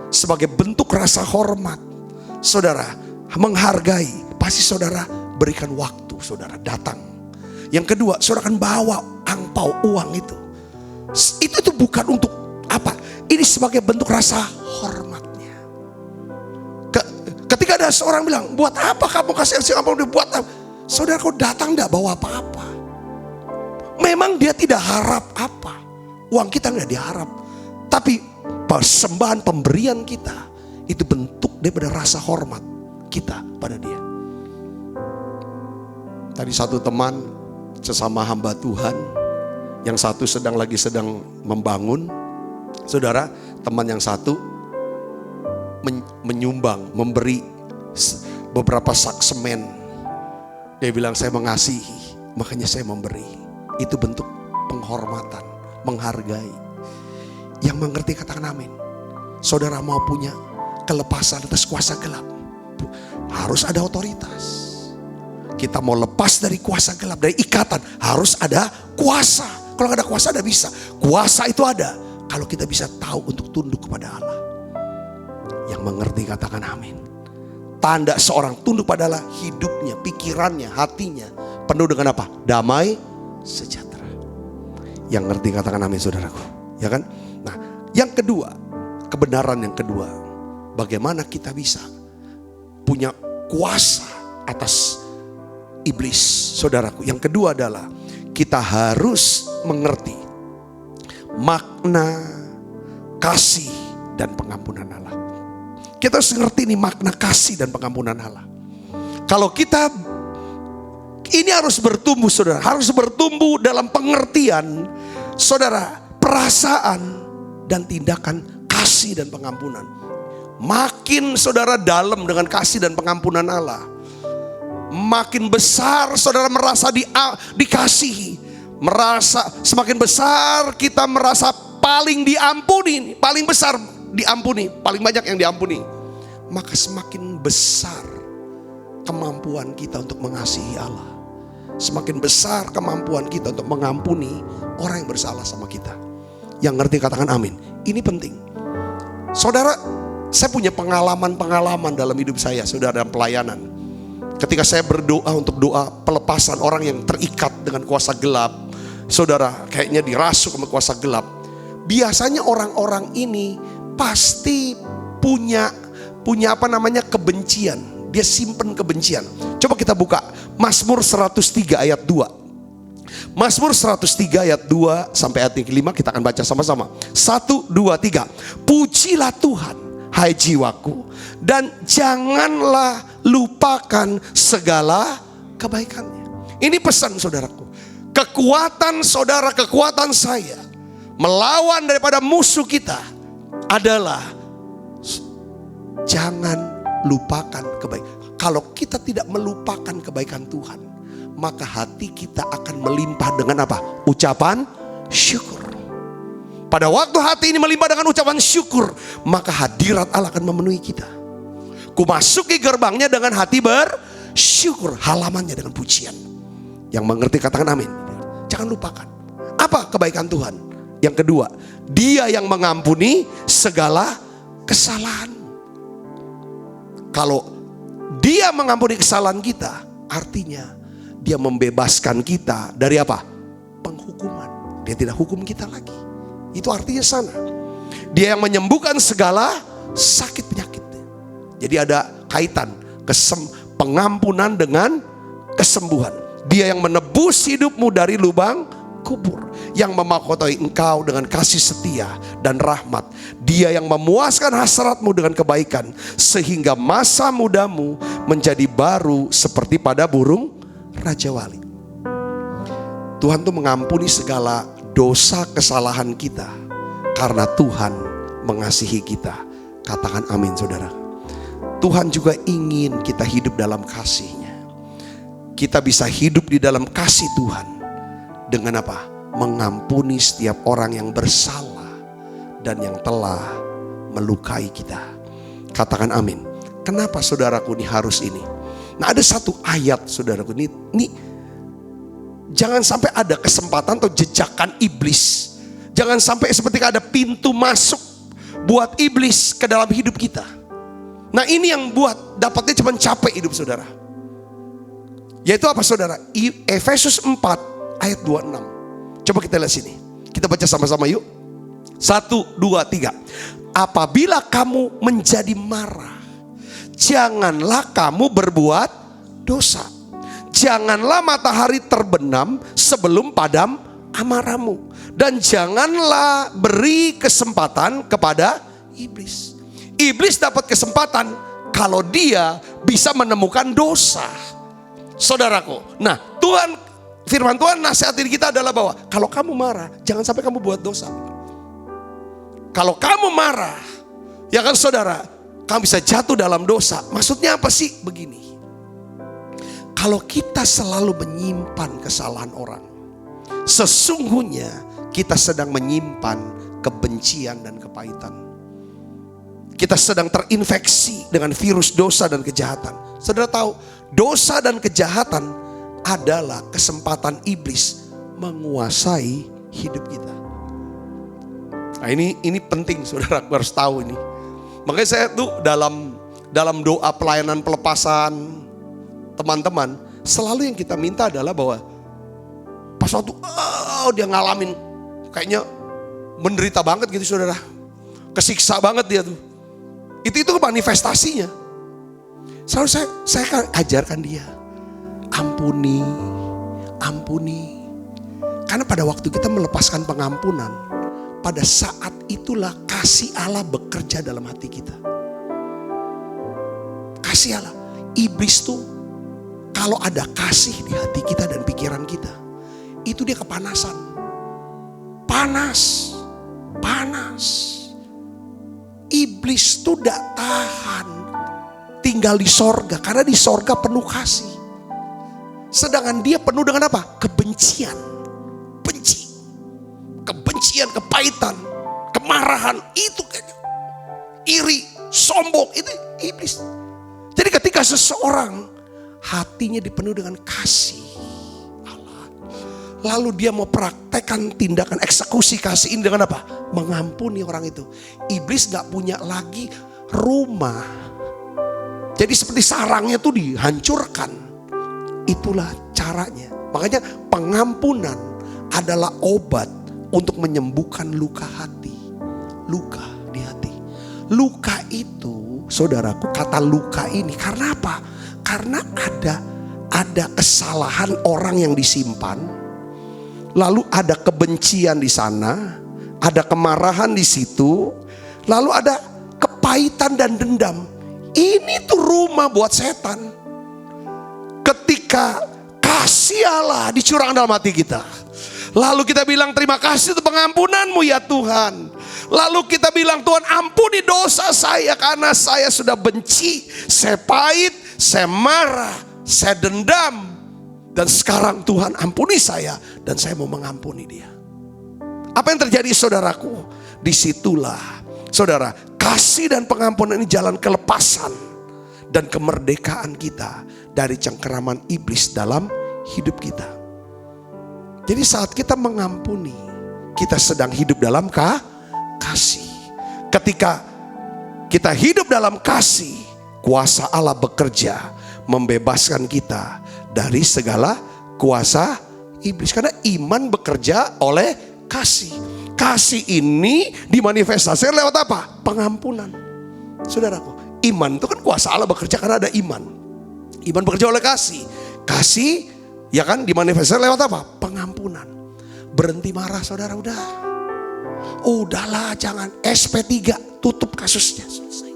sebagai bentuk rasa hormat, saudara menghargai, pasti saudara berikan waktu, saudara datang. Yang kedua, saudara akan bawa angpau, uang itu. Itu bukan untuk apa? Ini sebagai bentuk rasa hormatnya. Ketika ada seorang bilang, buat apa kamu kasih angpau? Buat apa? Saudara, kau datang tidak bawa apa-apa. Memang dia tidak harap apa. Uang kita tidak diharap. Tapi persembahan pemberian kita, itu bentuk daripada rasa hormat kita pada dia. Tadi satu teman, sesama hamba Tuhan, yang satu sedang membangun, saudara, teman yang satu menyumbang, memberi beberapa sak semen. Dia bilang, saya mengasihi, makanya saya memberi. Itu bentuk penghormatan, menghargai. Yang mengerti katakan amin. Saudara mau punya kelepasan atas kuasa gelap, harus ada otoritas. Kita mau lepas dari kuasa gelap, dari ikatan, harus ada kuasa. Kalau nggak ada kuasa, tidak bisa. Kuasa itu ada kalau kita bisa tahu untuk tunduk kepada Allah. Yang mengerti katakan amin. Tanda seorang tunduk pada Allah, hidupnya, pikirannya, hatinya penuh dengan apa? Damai, sejahtera. Yang ngerti katakan amin, saudaraku. Ya kan? Nah, yang kedua, kebenaran yang kedua, bagaimana kita bisa punya kuasa atas iblis, saudaraku. Yang kedua adalah kita harus mengerti makna kasih dan pengampunan Allah. Kita harus mengerti ini makna kasih dan pengampunan Allah. Kalau kita ini harus bertumbuh, saudara, harus bertumbuh dalam pengertian, saudara, perasaan dan tindakan kasih dan pengampunan. Makin saudara dalam dengan kasih dan pengampunan Allah, makin besar saudara merasa dikasihi, merasa semakin besar kita merasa paling diampuni, paling besar diampuni, paling banyak yang diampuni, maka semakin besar kemampuan kita untuk mengasihi Allah, semakin besar kemampuan kita untuk mengampuni orang yang bersalah sama kita. Yang ngerti katakan amin. Ini penting, saudara. Saya punya pengalaman dalam hidup saya, saudara, dalam pelayanan. Ketika saya berdoa untuk doa pelepasan orang yang terikat dengan kuasa gelap, saudara, kayaknya dirasuk sama kuasa gelap. Biasanya orang-orang ini pasti punya kebencian. Dia simpen kebencian. Coba kita buka Mazmur 103 ayat 2. Mazmur 103 ayat 2 sampai ayat 5 kita akan baca sama-sama. 1, 2, 3. Pujilah Tuhan, hai jiwaku, dan janganlah lupakan segala kebaikannya. Ini pesan saudaraku. Kekuatan saudara, kekuatan saya melawan daripada musuh kita adalah jangan lupakan kebaikan. Kalau kita tidak melupakan kebaikan Tuhan, maka hati kita akan melimpah dengan apa? Ucapan syukur. Pada waktu hati ini melimpah dengan ucapan syukur, maka hadirat Allah akan memenuhi kita. Kumasuki gerbangnya dengan hati bersyukur, halamannya dengan pujian. Yang mengerti katakan amin. Jangan lupakan. Apa kebaikan Tuhan? Yang kedua, Dia yang mengampuni segala kesalahan. Kalau Dia mengampuni kesalahan kita, artinya Dia membebaskan kita dari apa? Penghukuman. Dia tidak hukum kita lagi. Itu artinya sana. Dia yang menyembuhkan segala sakit penyakit. Jadi ada kaitan pengampunan dengan kesembuhan. Dia yang menebus hidupmu dari lubang kubur, yang memahkoti engkau dengan kasih setia dan rahmat. Dia yang memuaskan hasratmu dengan kebaikan, sehingga masa mudamu menjadi baru seperti pada burung Raja Wali. Tuhan tuh mengampuni segala dosa kesalahan kita karena Tuhan mengasihi kita. Katakan amin, saudara. Tuhan juga ingin kita hidup dalam kasih-Nya. Kita bisa hidup di dalam kasih Tuhan. dengan apa? Mengampuni setiap orang yang bersalah dan yang telah melukai kita. Katakan amin. Kenapa saudaraku ini harus ini? Nah, ada satu ayat saudaraku ini jangan sampai ada kesempatan atau jejakan iblis. Jangan sampai seperti ada pintu masuk buat iblis ke dalam hidup kita. Nah, ini yang buat dapatnya cuma capek hidup saudara. Yaitu apa saudara? Efesus 4 ayat 26. Coba kita lihat sini. Kita baca sama-sama yuk. 1, 2, 3. Apabila kamu menjadi marah, janganlah kamu berbuat dosa. Janganlah matahari terbenam sebelum padam amarahmu. Dan janganlah beri kesempatan kepada iblis. Iblis dapat kesempatan kalau dia bisa menemukan dosa. Saudaraku, nah firman Tuhan nasihatin kita adalah bahwa kalau kamu marah, jangan sampai kamu buat dosa. Kalau kamu marah, ya kan saudara, kamu bisa jatuh dalam dosa. Maksudnya apa sih? Begini, kalau kita selalu menyimpan kesalahan orang, sesungguhnya kita sedang menyimpan kebencian dan kepahitan. Kita sedang terinfeksi dengan virus dosa dan kejahatan. Saudara tahu, dosa dan kejahatan adalah kesempatan iblis menguasai hidup kita. Nah, ini penting saudara, harus tahu ini. Makanya saya tuh dalam doa pelayanan pelepasan teman-teman, selalu yang kita minta adalah bahwa pas waktu dia ngalamin kayaknya menderita banget gitu saudara, kesiksa banget dia tuh, itu manifestasinya. Selalu saya ajarkan dia, ampuni. Karena pada waktu kita melepaskan pengampunan, pada saat itulah kasih Allah bekerja dalam hati kita. Kasih Allah. Iblis tuh kalau ada kasih di hati kita dan pikiran kita, itu dia kepanasan. Panas. Iblis tuh gak tahan tinggal di sorga, karena di sorga penuh kasih. Sedangkan dia penuh dengan apa? Kebencian, kebencian, kepahitan, kemarahan, itu kayaknya iri, sombong, itu iblis. Jadi ketika seseorang hatinya dipenuhi dengan kasih Allah, lalu dia mau praktekkan tindakan eksekusi kasih ini dengan apa? Mengampuni orang itu. Iblis gak punya lagi rumah. Jadi seperti sarangnya tuh dihancurkan. Itulah caranya. Makanya pengampunan adalah obat untuk menyembuhkan luka hati. Luka di hati. Luka itu, saudaraku, kata luka ini karena apa? Karena ada kesalahan orang yang disimpan. Lalu ada kebencian di sana, ada kemarahan di situ, lalu ada kepahitan dan dendam. Ini tuh rumah buat setan. Ketika kasih Allah dicurahkan dalam hati kita, lalu kita bilang terima kasih untuk pengampunanmu ya Tuhan. Lalu kita bilang Tuhan ampuni dosa saya karena saya sudah benci, saya pahit, saya marah, saya dendam. Dan sekarang Tuhan ampuni saya dan saya mau mengampuni dia. Apa yang terjadi saudaraku? Disitulah saudara, kasih dan pengampunan ini jalan kelepasan dan kemerdekaan kita dari cengkeraman iblis dalam hidup kita. Jadi saat kita mengampuni, kita sedang hidup dalam kasih. Ketika kita hidup dalam kasih, kuasa Allah bekerja membebaskan kita dari segala kuasa iblis. Karena iman bekerja oleh kasih. Kasih ini dimanifestasikan lewat apa? Pengampunan. Saudaraku, iman itu kan kuasa Allah bekerja karena ada iman. Iman bekerja oleh kasih. Kasih ya kan dimanifestasikan lewat apa? Pengampunan. Berhenti marah saudara, udahlah, jangan. SP3, tutup kasusnya, selesai.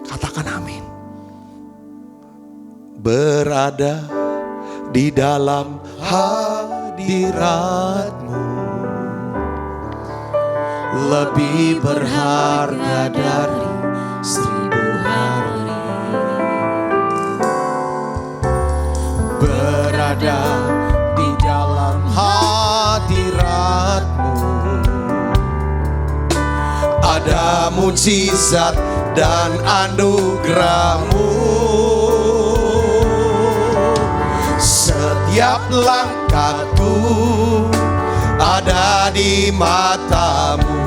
Katakan amin. Berada di dalam hadirat-Mu lebih berharga dari 1000 hari. Berada di dalam hadirat ada mujizat dan anugerah-Mu. Setiap langkahku ada di mata-Mu.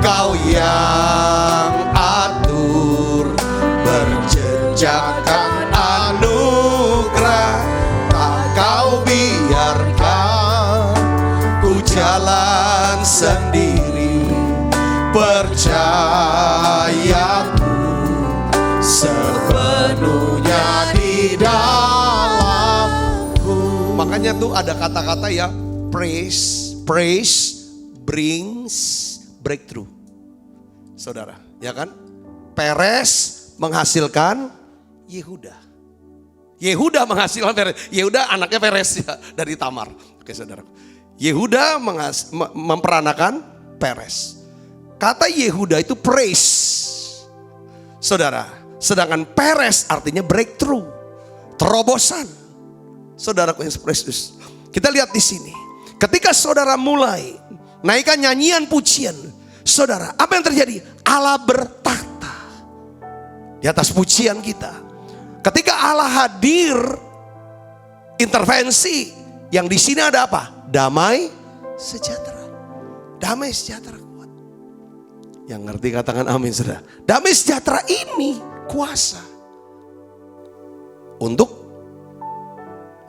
Kau yang atur berjenjakan anugerah, tak Kau biarkan ku jalan sendiri. Percayaku sepenuhnya di dalamku. Makanya tuh ada kata-kata ya, praise brings breakthrough. Saudara, ya kan? Peres menghasilkan Yehuda. Yehuda menghasilkan Peres. Yehuda anaknya Peres ya, dari Tamar. Oke saudara. Yehuda memperanakan Peres. Kata Yehuda itu praise. Saudara, sedangkan Peres artinya breakthrough, terobosan. Saudaraku yang precious. Kita lihat di sini. Ketika saudara mulai naikkan nyanyian pujian, saudara, apa yang terjadi? Allah bertahta di atas pujian kita. Ketika Allah hadir, intervensi, yang di sini ada apa? Damai sejahtera. Damai sejahtera kuat. Yang ngerti katakan amin saudara. Damai sejahtera ini kuasa untuk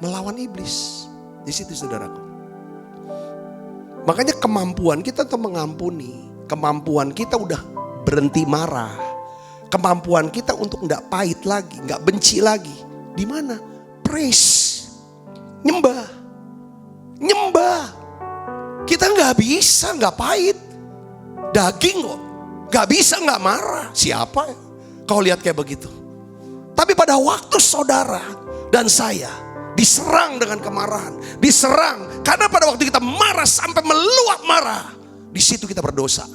melawan iblis. Di situ saudaraku. Makanya kemampuan kita untuk mengampuni, kemampuan kita udah berhenti marah, kemampuan kita untuk enggak pahit lagi, enggak benci lagi. Di mana? Praise. Nyembah. Kita enggak bisa enggak pahit. Daging kok. Enggak bisa enggak marah. Siapa ya? Kau lihat kayak begitu. Tapi pada waktu saudara dan saya diserang dengan kemarahan, diserang karena pada waktu kita marah sampai meluap marah, di situ kita berdosa.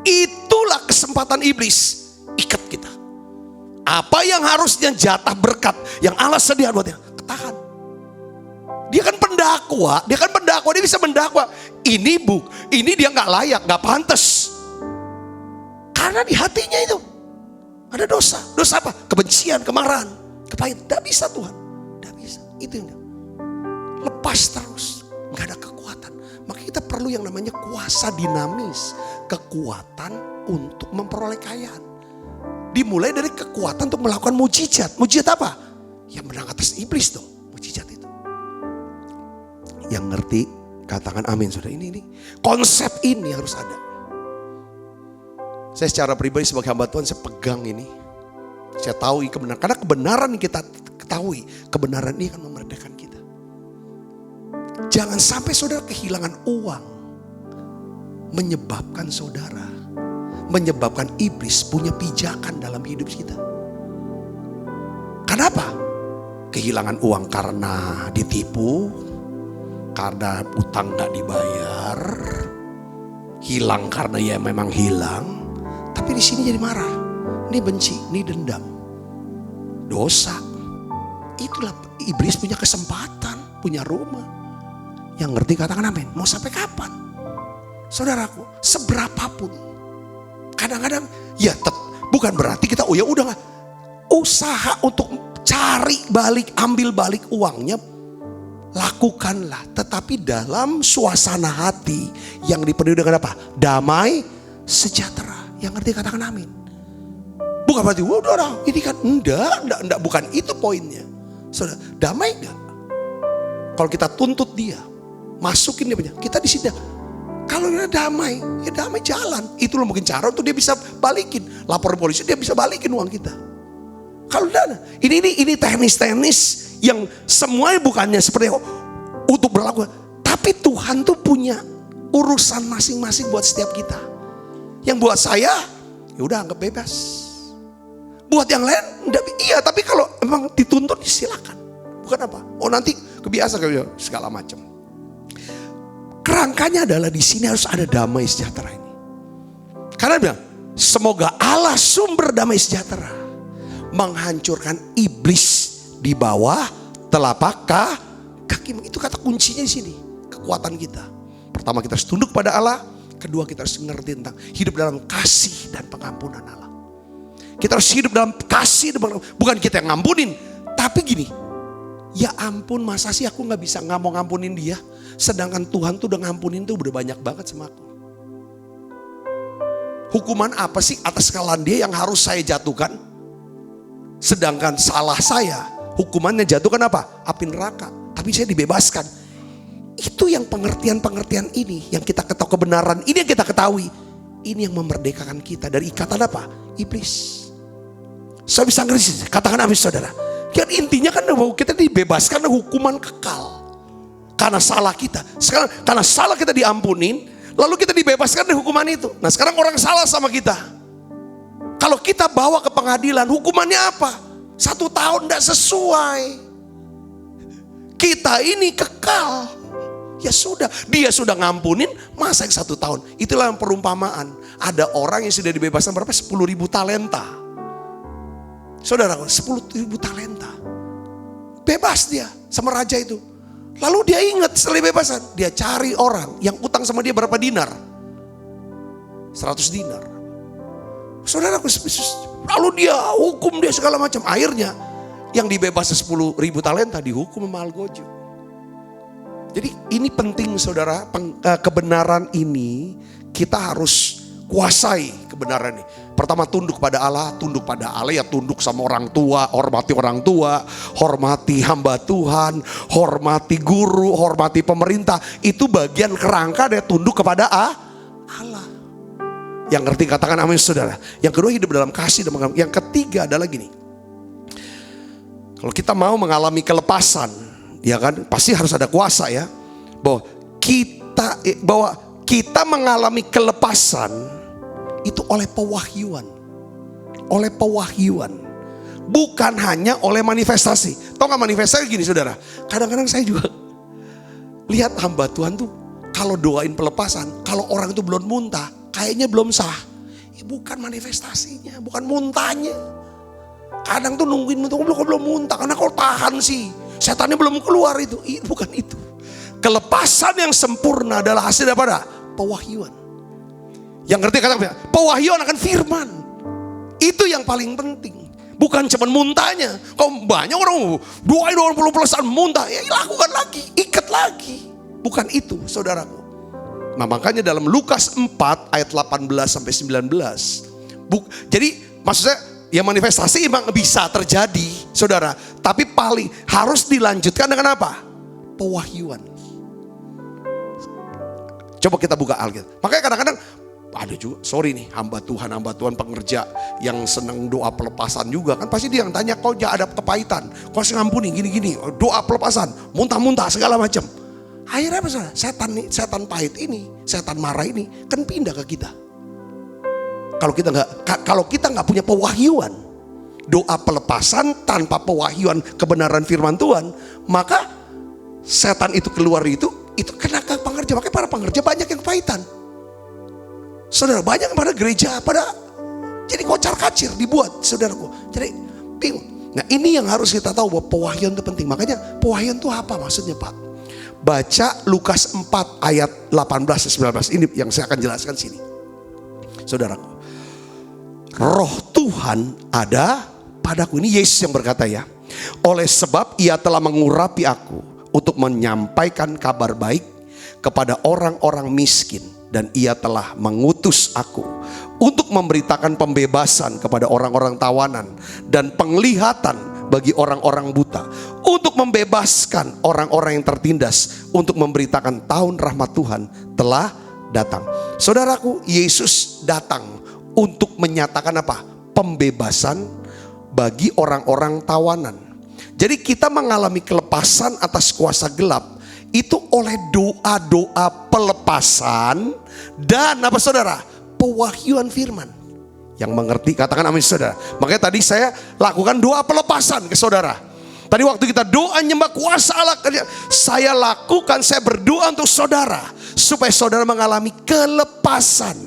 Itulah kesempatan iblis ikat kita. Apa yang harusnya jatah berkat yang Allah sediakan buatnya, ketahan. Dia kan pendakwa, dia bisa mendakwa. Ini dia nggak layak, nggak pantas. Karena di hatinya itu ada dosa. Dosa apa? Kebencian, kemarahan, kepahitan. Tidak bisa Tuhan, tidak bisa. Itu yang lepas terus, nggak ada kekuatan. Maka kita perlu yang namanya kuasa dinamis, kekuatan untuk memperoleh kekayaan. Dimulai dari kekuatan untuk melakukan mujizat. Mujizat apa? Yang menang atas iblis dong, mujizat itu. Yang ngerti katakan amin saudara. Ini konsep ini harus ada. Saya secara pribadi sebagai hamba Tuhan, saya pegang ini. Saya tahu kebenaran, karena kebenaran yang kita ketahui, kebenaran ini akan memerdekakan kita. Jangan sampai saudara kehilangan uang menyebabkan iblis punya pijakan dalam hidup kita. Kenapa? Kehilangan uang karena ditipu, karena utang gak dibayar, hilang karena ya memang hilang. Tapi di sini jadi marah, ini benci, ini dendam, dosa. Itulah iblis punya kesempatan, punya rumah. Yang ngerti katakan amin. Mau sampai kapan? Saudaraku, seberapapun. Kadang-kadang ya bukan berarti kita ya udah nggak usaha untuk cari balik, ambil balik uangnya, lakukanlah. Tetapi dalam suasana hati yang dipenuhi dengan apa? Damai sejahtera. Yang ngerti katakan amin. Bukan berarti udah ini kan enggak, bukan itu poinnya. Saudara, damai enggak? Kalau kita tuntut dia, masukin dia punya, kita di sini. Kalau dia damai, ya damai jalan. Itu loh mungkin cara untuk dia bisa balikin. Lapor polisi, dia bisa balikin uang kita. Kalau dana, ini teknis-teknis yang semuanya bukannya seperti untuk berlaku. Tapi Tuhan tuh punya urusan masing-masing buat setiap kita. Yang buat saya, ya udah anggap bebas. Buat yang lain, iya. Tapi kalau memang dituntut, silakan. Bukan apa? Oh nanti kebiasaan segala macam. Kerangkanya adalah di sini harus ada damai sejahtera ini. Karena bilang, semoga Allah sumber damai sejahtera menghancurkan iblis di bawah telapak kaki. Itu kata kuncinya di sini. Kekuatan kita. Pertama kita harus tunduk pada Allah. Kedua, kita harus ngerti tentang hidup dalam kasih dan pengampunan Allah. Kita harus hidup dalam kasih dan pengampunan. Bukan kita yang ngampunin, tapi gini, ya ampun, masa sih aku gak bisa mau ngampunin dia, sedangkan Tuhan tuh udah ngampunin tuh udah banyak banget sama aku. Hukuman apa sih atas kesalahan dia yang harus saya jatuhkan? Sedangkan salah saya, hukumannya jatuhkan apa? Api neraka. Tapi saya dibebaskan. Itu yang pengertian-pengertian ini, yang kita ketahui kebenaran, ini yang kita ketahui. Ini yang memerdekakan kita dari ikatan apa? Iblis. Saya bisa ngerti, katakan amin saudara. Kan intinya kan bahwa kita dibebaskan dari hukuman kekal. Karena salah kita. Sekarang karena salah kita diampunin, lalu kita dibebaskan dari hukuman itu. Nah sekarang orang salah sama kita. Kalau kita bawa ke pengadilan, hukumannya apa? 1 tahun tidak sesuai. Kita ini kekal. Ya sudah, dia sudah ngampunin, masa yang 1 tahun. Itulah yang perumpamaan. Ada orang yang sudah dibebaskan berapa? 10.000 talenta. Saudara, 10.000 talenta. Bebas dia sama raja itu. Lalu dia ingat setelah bebasan, dia cari orang yang utang sama dia berapa dinar? 100 dinar. Saudara, lalu dia hukum dia segala macam. Akhirnya yang dibebas 10.000 talenta dihukum sama Algojo. Jadi ini penting saudara, kebenaran ini kita harus kuasai kebenaran ini. Pertama tunduk pada Allah ya tunduk sama orang tua, hormati orang tua, hormati hamba Tuhan, hormati guru, hormati pemerintah. Itu bagian kerangka dari tunduk kepada Allah. Yang ngerti katakan amin saudara. Yang kedua hidup dalam kasih dan pengampunan. Yang ketiga adalah gini. Kalau kita mau mengalami kelepasan, ya kan pasti harus ada kuasa ya. Bahwa kita mengalami kelepasan itu oleh pewahyuan. Oleh pewahyuan. Bukan hanya oleh manifestasi. Tahu gak manifestasi gini saudara? Kadang-kadang saya juga lihat hamba Tuhan tuh kalau doain pelepasan, kalau orang itu belum muntah, kayaknya belum sah. Bukan manifestasinya, bukan muntahnya. Kadang tuh nungguin muntah, belum muntah karena kau tahan sih. Setannya belum keluar itu. Bukan itu. Kelepasan yang sempurna adalah hasil daripada pewahyuan. Yang ngerti kata pewahyuan akan firman. Itu yang paling penting. Bukan cuma muntahnya. Kalau banyak orang doain 20% muntah, ya lakukan lagi, ikat lagi. Bukan itu saudaraku. Nah makanya dalam Lukas 4 ayat 18 sampai 19. Jadi maksudnya ya manifestasi memang bisa terjadi saudara. Tapi paling harus dilanjutkan dengan apa? Pewahyuan. Coba kita buka Alkitab. Makanya kadang-kadang ada juga, sorry nih, hamba Tuhan pengerja yang senang doa pelepasan juga kan pasti dia yang tanya, kau ada kepahitan, kau ngampuni gini-gini, doa pelepasan, muntah-muntah segala macam. Akhirnya apa saudara? Setan pahit ini, setan marah ini kan pindah ke kita. Kalau kita nggak punya pewahyuan, doa pelepasan tanpa pewahyuan kebenaran firman Tuhan, maka setan itu keluar itu kena ke pengerja. Makanya para pengerja banyak yang kepahitan. Saudara, banyak pada gereja pada jadi kocar-kacir dibuat saudaraku. Jadi bingung. Nah ini yang harus kita tahu bahwa pewahyuan itu penting. Makanya pewahyuan itu apa maksudnya Pak? Baca Lukas 4 ayat 18-19. Ini yang saya akan jelaskan sini. Saudaraku. Roh Tuhan ada padaku. Ini Yesus yang berkata ya. Oleh sebab ia telah mengurapi aku untuk menyampaikan kabar baik kepada orang-orang miskin. Dan ia telah mengutus aku untuk memberitakan pembebasan kepada orang-orang tawanan dan penglihatan bagi orang-orang buta, untuk membebaskan orang-orang yang tertindas, untuk memberitakan tahun rahmat Tuhan telah datang. Saudaraku, Yesus datang untuk menyatakan apa? Pembebasan bagi orang-orang tawanan. Jadi kita mengalami kelepasan atas kuasa gelap itu oleh doa-doa pelepasan dan apa saudara? Pewahyuan firman. Yang mengerti katakan amin saudara. Makanya tadi saya lakukan doa pelepasan ke saudara. Tadi waktu kita doa nyembah kuasa Allah, saya berdoa untuk saudara supaya saudara mengalami kelepasan.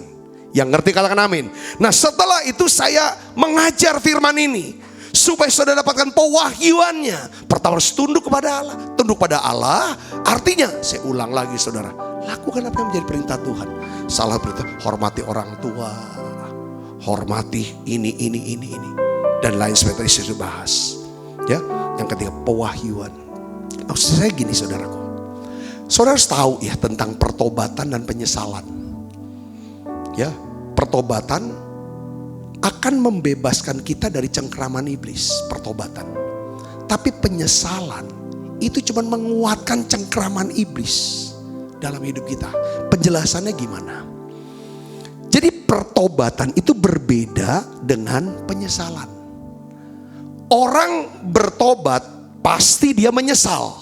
Yang ngerti katakan amin. Nah setelah itu saya mengajar firman ini Supaya saudara dapatkan pewahyuannya, pertama harus tunduk kepada Allah. Tunduk pada Allah artinya, saya ulang lagi saudara, lakukan apa yang menjadi perintah Tuhan. Salah perintah, hormati orang tua, hormati ini, dan lain sebagainya sudah bahas. Ya, yang ketiga pewahyuan. Maksud saya gini saudaraku, saudara harus tahu ya tentang pertobatan dan penyesalan. Ya, pertobatan akan membebaskan kita dari cengkraman iblis, pertobatan. Tapi penyesalan itu cuma menguatkan cengkraman iblis dalam hidup kita. Penjelasannya gimana? Jadi pertobatan itu berbeda dengan penyesalan. Orang bertobat pasti dia menyesal.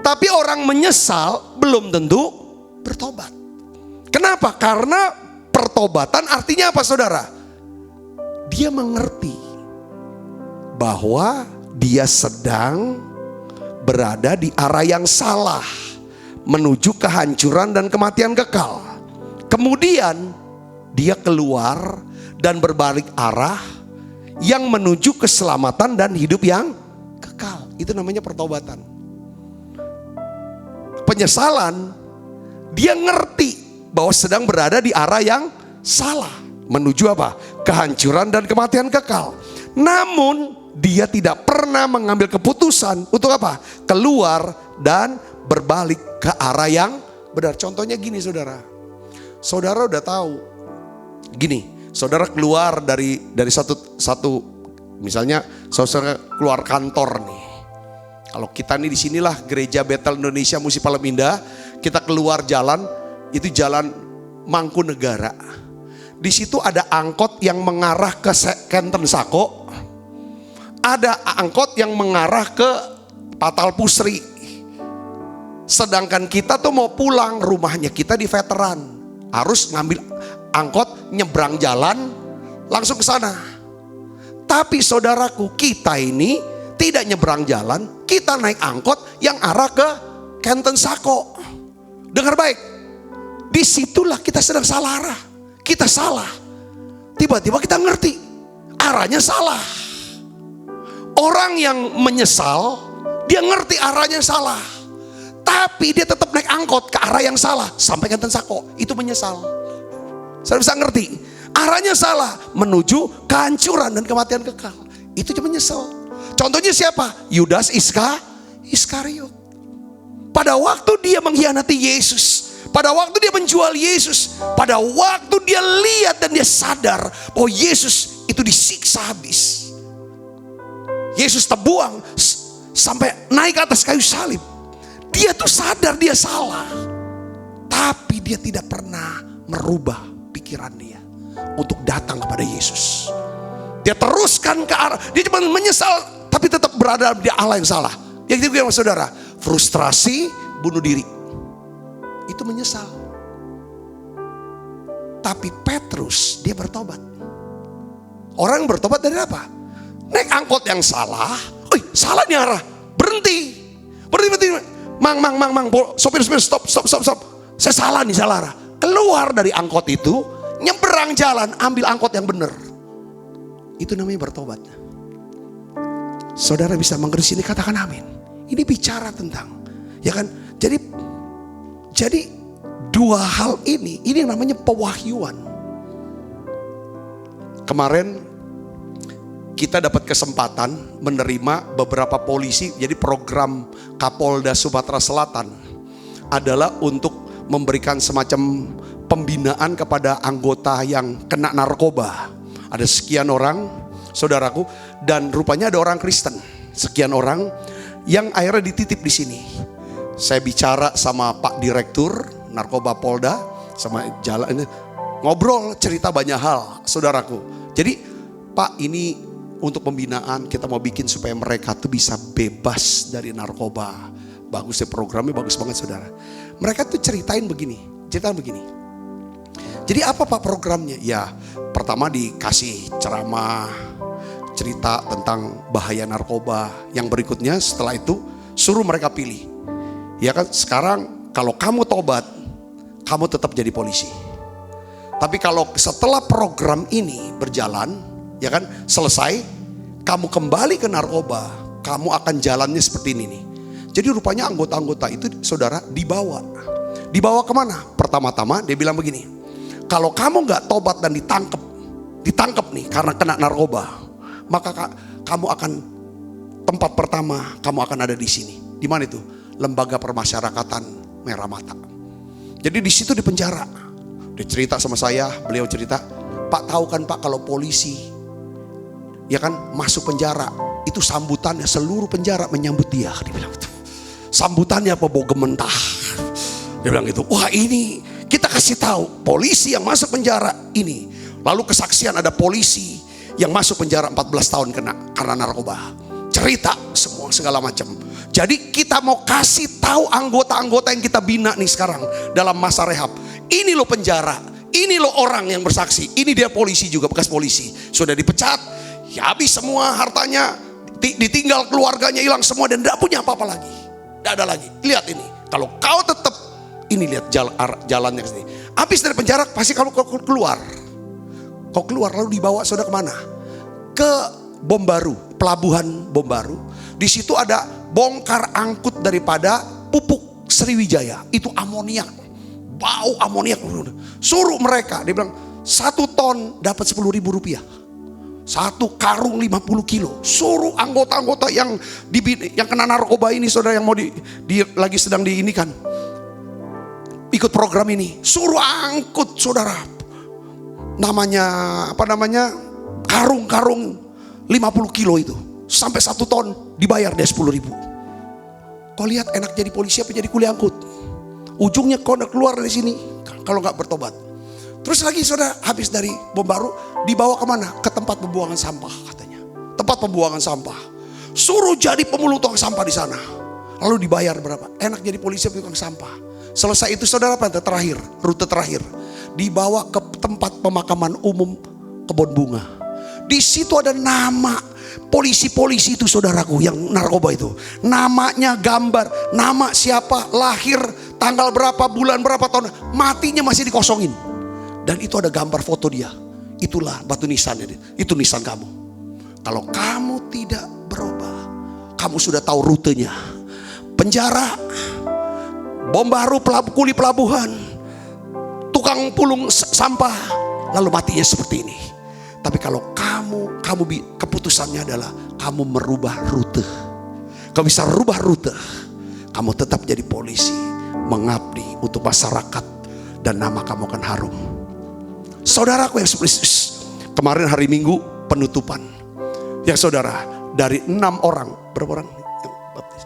Tapi orang menyesal belum tentu bertobat. Kenapa? Karena pertobatan artinya apa saudara? Dia mengerti bahwa dia sedang berada di arah yang salah, menuju kehancuran dan kematian kekal. Kemudian dia keluar dan berbalik arah yang menuju keselamatan dan hidup yang kekal. Itu namanya pertobatan. Penyesalan, dia ngerti bahwa sedang berada di arah yang salah, menuju apa? Kehancuran dan kematian kekal. Namun dia tidak pernah mengambil keputusan untuk apa? Keluar dan berbalik ke arah yang benar. Contohnya gini saudara. Saudara udah tahu. Gini, saudara keluar dari satu misalnya saudara keluar kantor nih. Kalau kita nih di sinilah Gereja Betel Indonesia Musi Palem Indah, kita keluar jalan, itu jalan Mangkunegara. Di situ ada angkot yang mengarah ke Kenten Sako. Ada angkot yang mengarah ke Patal Pusri. Sedangkan kita tuh mau pulang, rumahnya kita di veteran. Harus ngambil angkot, nyebrang jalan, langsung ke sana. Tapi saudaraku, kita ini tidak nyebrang jalan, kita naik angkot yang arah ke Kenten Sako. Dengar baik, disitulah kita sedang salah arah. Kita salah. Tiba-tiba kita ngerti, arahnya salah. Orang yang menyesal, dia ngerti arahnya salah. Tapi dia tetap naik angkot ke arah yang salah. Sampai Kenten Sako, itu menyesal. Saya bisa ngerti, arahnya salah, menuju kehancuran dan kematian kekal. Itu cuma menyesal. Contohnya siapa? Yudas Iskariot. Pada waktu dia mengkhianati Yesus, pada waktu dia menjual Yesus, pada waktu dia lihat dan dia sadar bahwa Yesus itu disiksa habis. Yesus terbuang sampai naik ke atas kayu salib. Dia tuh sadar dia salah. Tapi dia tidak pernah merubah pikiran dia untuk datang kepada Yesus. Dia teruskan ke arah, dia cuma menyesal tapi tetap berada di arah yang salah. Yang itu yang saudara, frustrasi, bunuh diri. Itu menyesal. Tapi Petrus dia bertobat. Orang yang bertobat dari apa? Naik angkot yang salah. Salah nih arah. Berhenti. Mang, sopir, stop. Saya salah nih, salah arah. Keluar dari angkot itu, nyeberang jalan, ambil angkot yang benar. Itu namanya bertobat. Saudara bisa mengerti sini, katakan amin. Ini bicara tentang, ya kan? Jadi dua hal ini yang namanya pewahyuan. Kemarin kita dapat kesempatan menerima beberapa polisi. Jadi program Kapolda Sumatera Selatan adalah untuk memberikan semacam pembinaan kepada anggota yang kena narkoba. Ada sekian orang, saudaraku, dan rupanya ada orang Kristen, sekian orang yang akhirnya dititip di sini. Saya bicara sama Pak Direktur Narkoba Polda, sama jalan ngobrol, cerita banyak hal, saudaraku. Jadi Pak, ini untuk pembinaan kita mau bikin supaya mereka tuh bisa bebas dari narkoba. Bagus ya, programnya bagus banget saudara. Mereka tuh ceritain begini. Jadi apa Pak programnya? Ya, pertama dikasih ceramah, cerita tentang bahaya narkoba. Yang berikutnya setelah itu suruh mereka pilih. Ya kan, sekarang kalau kamu tobat, kamu tetap jadi polisi. Tapi kalau setelah program ini berjalan, ya kan, selesai, kamu kembali ke narkoba, kamu akan jalannya seperti ini nih. Jadi rupanya anggota-anggota itu saudara dibawa kemana? Pertama-tama dia bilang begini, kalau kamu gak tobat dan ditangkap nih karena kena narkoba, maka kamu akan, tempat pertama kamu akan ada di sini. Di mana itu? Lembaga Permasyarakatan Merah Mata. Jadi di situ di penjara. Dia cerita sama saya, beliau cerita, Pak tahu kan Pak, kalau polisi ya kan masuk penjara, itu sambutannya seluruh penjara menyambut dia. Dia bilang itu. Sambutannya apa, bau gementah. Dia bilang gitu. Wah, ini kita kasih tahu polisi yang masuk penjara ini. Lalu kesaksian ada polisi yang masuk penjara 14 tahun karena narkoba. Cerita semua segala macam. Jadi kita mau kasih tahu anggota-anggota yang kita bina nih sekarang dalam masa rehab. Ini loh penjara, ini loh orang yang bersaksi. Ini dia polisi juga, bekas polisi. Sudah dipecat, ya habis semua hartanya, ditinggal keluarganya, hilang semua dan tidak punya apa-apa lagi. Tidak ada lagi. Lihat ini, kalau kau tetap, ini lihat jalannya ke sini. Habis dari penjara pasti kalau kau keluar. Kau keluar lalu dibawa saudara kemana? Ke Bom Baru, pelabuhan Bom Baru. Di situ ada bongkar angkut daripada pupuk Sriwijaya. Itu amoniak, bau amoniak. Suruh mereka, dia bilang 1 ton dapat 10.000 rupiah. 1 karung 50 kilo. Suruh anggota-anggota yang kena narkoba ini saudara, yang mau lagi sedang diinikan, ikut program ini. Suruh angkut saudara. Karung-karung 50 kilo itu. Sampai 1 ton dibayar dia 10.000. Kau lihat enak jadi polisi apa jadi kuli angkut? Ujungnya kau udah keluar dari sini kalau nggak bertobat. Terus lagi saudara, habis dari Bom Baru dibawa kemana? Ke tempat pembuangan sampah katanya. Tempat pembuangan sampah. Suruh jadi pemungut tong sampah di sana. Lalu dibayar berapa? Enak jadi polisi tukang sampah. Selesai itu saudara, rute terakhir dibawa ke tempat pemakaman umum Kebon Bunga. Di situ ada nama polisi-polisi itu saudaraku yang narkoba itu. Namanya, gambar, nama siapa, lahir, tanggal berapa, bulan berapa, tahun, matinya masih dikosongin. Dan itu ada gambar foto dia. Itulah batu nisannya, itu nisan kamu. Kalau kamu tidak berubah, kamu sudah tahu rutenya. Penjara, Bom Baru, kuli pelabuhan, tukang pulung sampah, lalu matinya seperti ini. Tapi kalau kamu keputusannya adalah kamu merubah rute. Kau bisa rubah rute, kamu tetap jadi polisi, mengabdi untuk masyarakat, dan nama kamu akan harum. Saudaraku yang spesies, kemarin hari Minggu penutupan. Ya saudara, dari 6 orang, berapa orang yang baptis?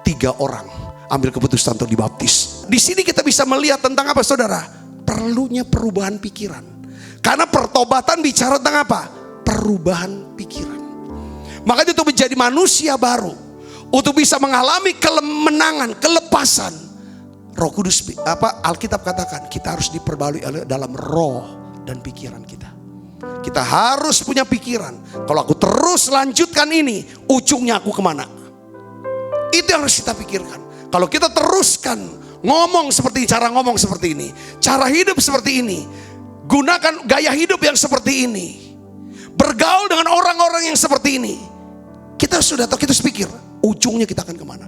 3 orang ambil keputusan untuk dibaptis. Di sini kita bisa melihat tentang apa saudara? Perlunya perubahan pikiran. Karena pertobatan bicara tentang apa? Perubahan pikiran. Makanya untuk menjadi manusia baru, untuk bisa mengalami kemenangan, kelepasan, Roh Kudus, Alkitab katakan kita harus diperbarui dalam roh dan pikiran kita. Kita harus punya pikiran, kalau aku terus lanjutkan ini, ujungnya aku kemana? Itu yang harus kita pikirkan. Kalau kita teruskan ngomong seperti cara ngomong seperti ini, cara hidup seperti ini, gunakan gaya hidup yang seperti ini, bergaul dengan orang-orang yang seperti ini, kita sudah tahu, kita pikir ujungnya kita akan kemana.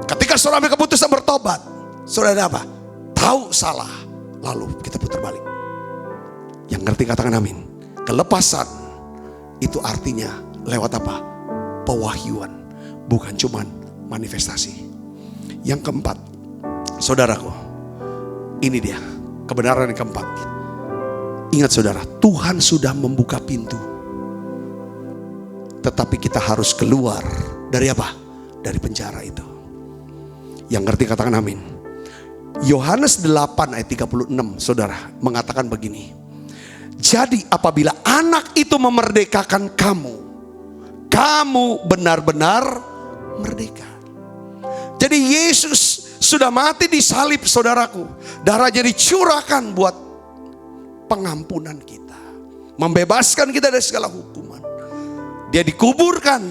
Ketika saudara ambil keputusan bertobat, saudara ada apa? Tahu salah, lalu kita putar balik. Yang ngerti katakan amin. Kelepasan itu artinya lewat apa? Pewahyuan, bukan cuman manifestasi. Yang keempat, saudaraku, ini dia kebenaran yang keempat. Ingat saudara, Tuhan sudah membuka pintu, tetapi kita harus keluar dari apa? Dari penjara itu. Yang ngerti katakan amin. Yohanes 8 ayat 36 saudara mengatakan begini. Jadi apabila anak itu memerdekakan kamu, kamu benar-benar merdeka. Jadi Yesus sudah mati di salib saudaraku. Darahnya dicurahkan buat pengampunan kita, membebaskan kita dari segala hukuman. Dia dikuburkan,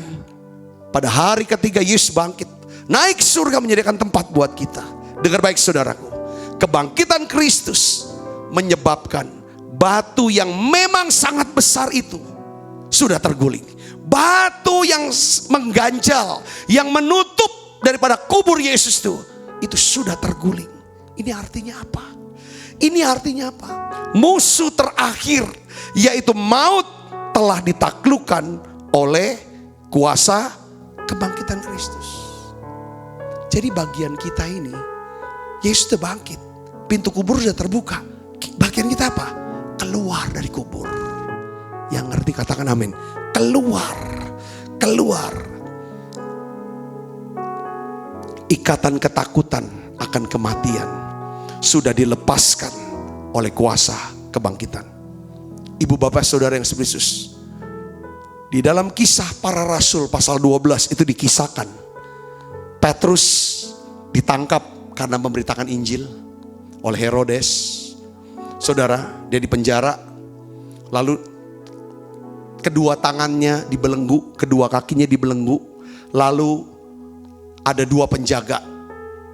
pada hari ketiga Yesus bangkit, naik surga menyediakan tempat buat kita. Dengar baik saudaraku, kebangkitan Kristus menyebabkan batu yang memang sangat besar itu sudah terguling. Batu yang mengganjal, yang menutup daripada kubur Yesus itu sudah terguling. Ini artinya apa? Ini artinya apa? Musuh terakhir, yaitu maut, telah ditaklukkan oleh kuasa kebangkitan Kristus. Jadi bagian kita ini, Yesus sudah bangkit, pintu kubur sudah terbuka. Bagian kita apa? Keluar dari kubur. Yang ngerti katakan amin. Keluar. Ikatan ketakutan akan kematian sudah dilepaskan oleh kuasa kebangkitan. Ibu bapak saudara yang Yesus, di dalam Kisah Para Rasul pasal 12 itu dikisahkan Petrus ditangkap karena memberitakan Injil oleh Herodes. Saudara, dia dipenjara, lalu kedua tangannya dibelenggu, kedua kakinya dibelenggu, lalu ada dua penjaga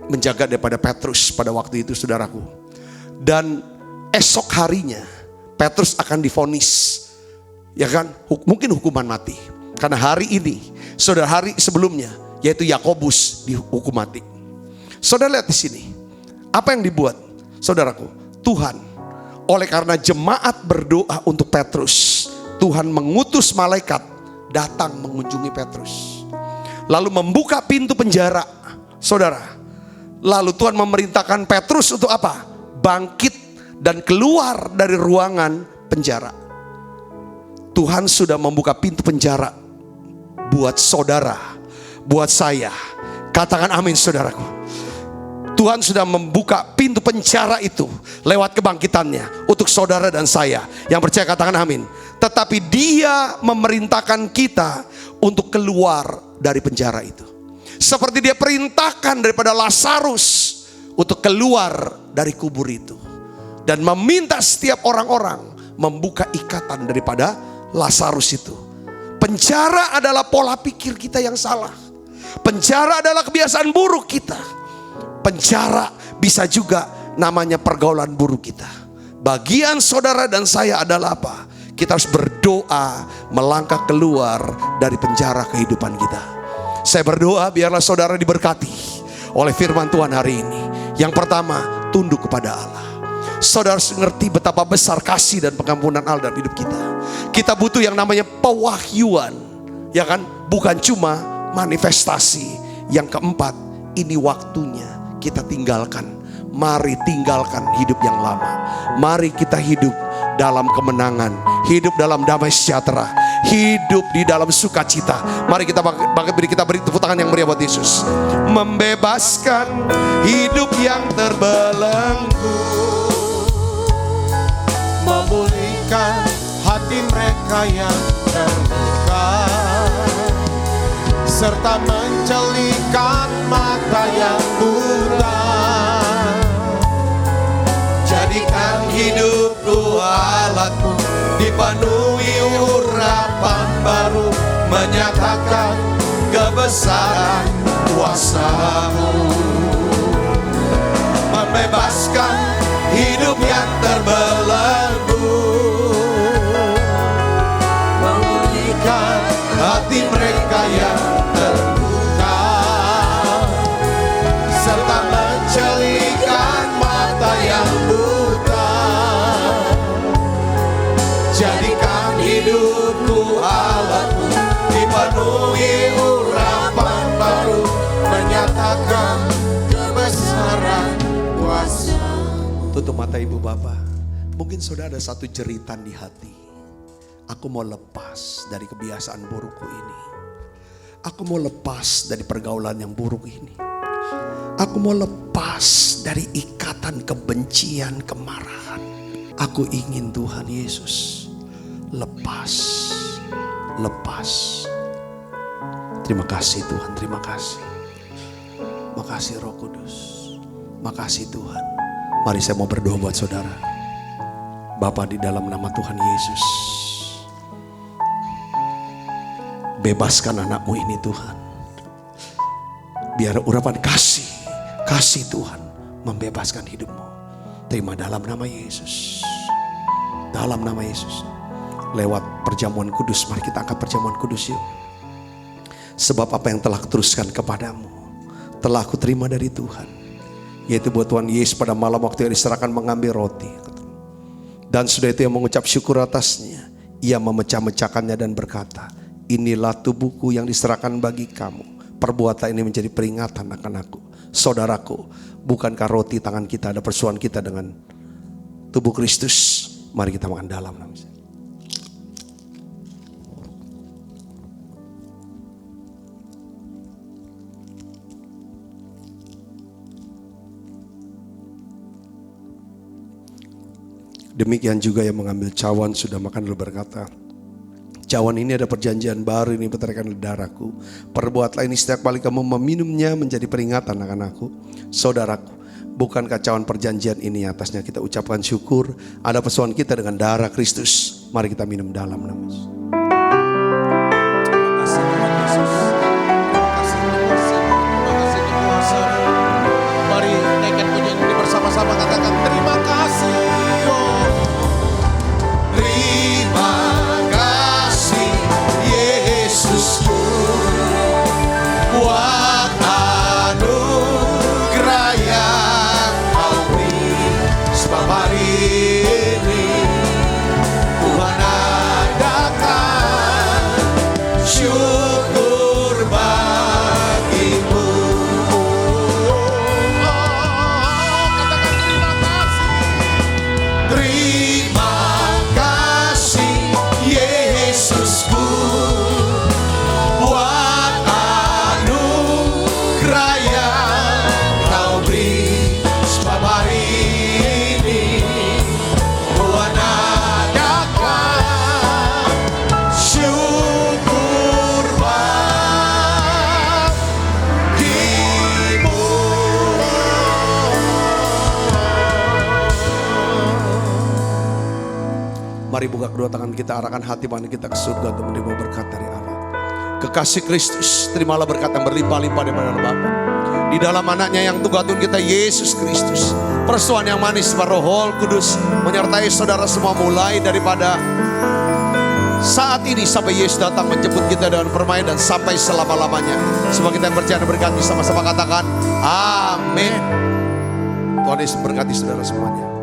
menjaga daripada Petrus pada waktu itu, saudaraku. Dan esok harinya Petrus akan divonis, ya kan, mungkin hukuman mati. Karena hari ini, saudara, hari sebelumnya yaitu Yakobus dihukum mati. Saudara lihat di sini, apa yang dibuat, saudaraku? Tuhan, oleh karena jemaat berdoa untuk Petrus, Tuhan mengutus malaikat datang mengunjungi Petrus, lalu membuka pintu penjara, saudara. Lalu Tuhan memerintahkan Petrus untuk apa? Bangkit dan keluar dari ruangan penjara. Tuhan sudah membuka pintu penjara buat saudara, buat saya. Katakan amin, saudaraku. Tuhan sudah membuka pintu penjara itu lewat kebangkitannya untuk saudara dan saya. Yang percaya katakan amin. Tetapi Dia memerintahkan kita untuk keluar dari penjara itu. Seperti Dia perintahkan daripada Lazarus untuk keluar dari kubur itu. Dan meminta setiap orang-orang membuka ikatan daripada Lazarus itu. Penjara adalah pola pikir kita yang salah. Penjara adalah kebiasaan buruk kita. Penjara bisa juga namanya pergaulan buruk kita. Bagian saudara dan saya adalah apa? Kita harus berdoa melangkah keluar dari penjara kehidupan kita. Saya berdoa biarlah saudara diberkati oleh firman Tuhan hari ini. Yang pertama, tunduk kepada Allah. Saudara harus mengerti betapa besar kasih dan pengampunan Allah dalam hidup kita. Kita butuh yang namanya pewahyuan, ya kan? Bukan cuma manifestasi. Yang keempat, ini waktunya kita tinggalkan. Mari tinggalkan hidup yang lama. Mari kita hidup dalam kemenangan, hidup dalam damai sejahtera, hidup di dalam sukacita. Mari kita beri tepuk tangan yang meriah buat Yesus. Membebaskan hidup yang terbelenggu, memulihkan hati mereka yang terluka, serta mencelikan mata yang buta. Jadikan hidupku alatmu, dipenuhi urapan baru, menyatakan kebesaran kuasa-Mu. Membebaskan hidup yang terbelenggu, memulihkan hati mereka yang terluka, serta mencelikan mata yang buta. Jadikan hidupku alatmu, dipenuhi urapan baru, menyatakan kebesaran kuasa. tutup mata ibu bapak. Mungkin saudara ada satu jeritan di hati. Aku mau lepas dari kebiasaan burukku ini. Aku mau lepas dari pergaulan yang buruk ini. Aku mau lepas dari ikatan kebencian, kemarahan. Aku ingin Tuhan Yesus lepas. Terima kasih Tuhan, terima kasih. Makasih Roh Kudus. Makasih Tuhan. Mari saya mau berdoa buat saudara. Bapa, di dalam nama Tuhan Yesus, bebaskan anakmu ini Tuhan. Biar urapan kasih Tuhan membebaskan hidupmu. Terima dalam nama Yesus. Dalam nama Yesus. lewat perjamuan kudus. Mari kita angkat perjamuan kudus yuk. Sebab apa yang telah kuteruskan kepadamu telah aku terima dari Tuhan, yaitu buat Tuhan Yesus pada malam waktu yang diserahkan mengambil roti. Dan sudah itu yang mengucap syukur atasnya, ia memecah-mecahkannya dan berkata, inilah tubuhku yang diserahkan bagi kamu. Perbuatan ini menjadi peringatan akan aku. Saudaraku, bukankah roti tangan kita ada persoalan kita dengan tubuh Kristus? Mari kita makan dalam. Demikian juga yang mengambil cawan sudah makan lalu berkata, cawan ini ada perjanjian baru, ini berteriakan darahku. Perbuatlah ini setiap kali kamu meminumnya menjadi peringatan akan aku. Saudaraku, bukankah cawan perjanjian ini atasnya kita ucapkan syukur? Ada persoalan kita dengan darah Kristus. Mari kita minum dalam nama Yesus. Mari naikkan pujian ini bersama-sama, katakan terima kasih. Terima kasih Yesusku buat anugerah yang Kau beri. Sebab hari ini Tuhan adakan syukur bagimu. Katakan terima kasih. Terima kasih Yesusku buat anugerah yang Kau beri. Sebab hari ini Tuhan adakan syukur bagimu. Mari buka kedua tangan kita, arahkan hati mana kita ke surga untuk menerima berkat dari Allah. Kekasih Kristus, terimalah berkat yang berlimpah-limpah daripada Bapa. Di dalam anaknya yang Tuhan kita Yesus Kristus. Persoalan yang manis Roh Kudus menyertai saudara semua mulai daripada saat ini sampai Yesus datang menjemput kita dengan permainan dan sampai selama-lamanya. Semua kita yang percaya dan berkati sama-sama katakan amin. Tuhan Yesus berkati saudara semuanya.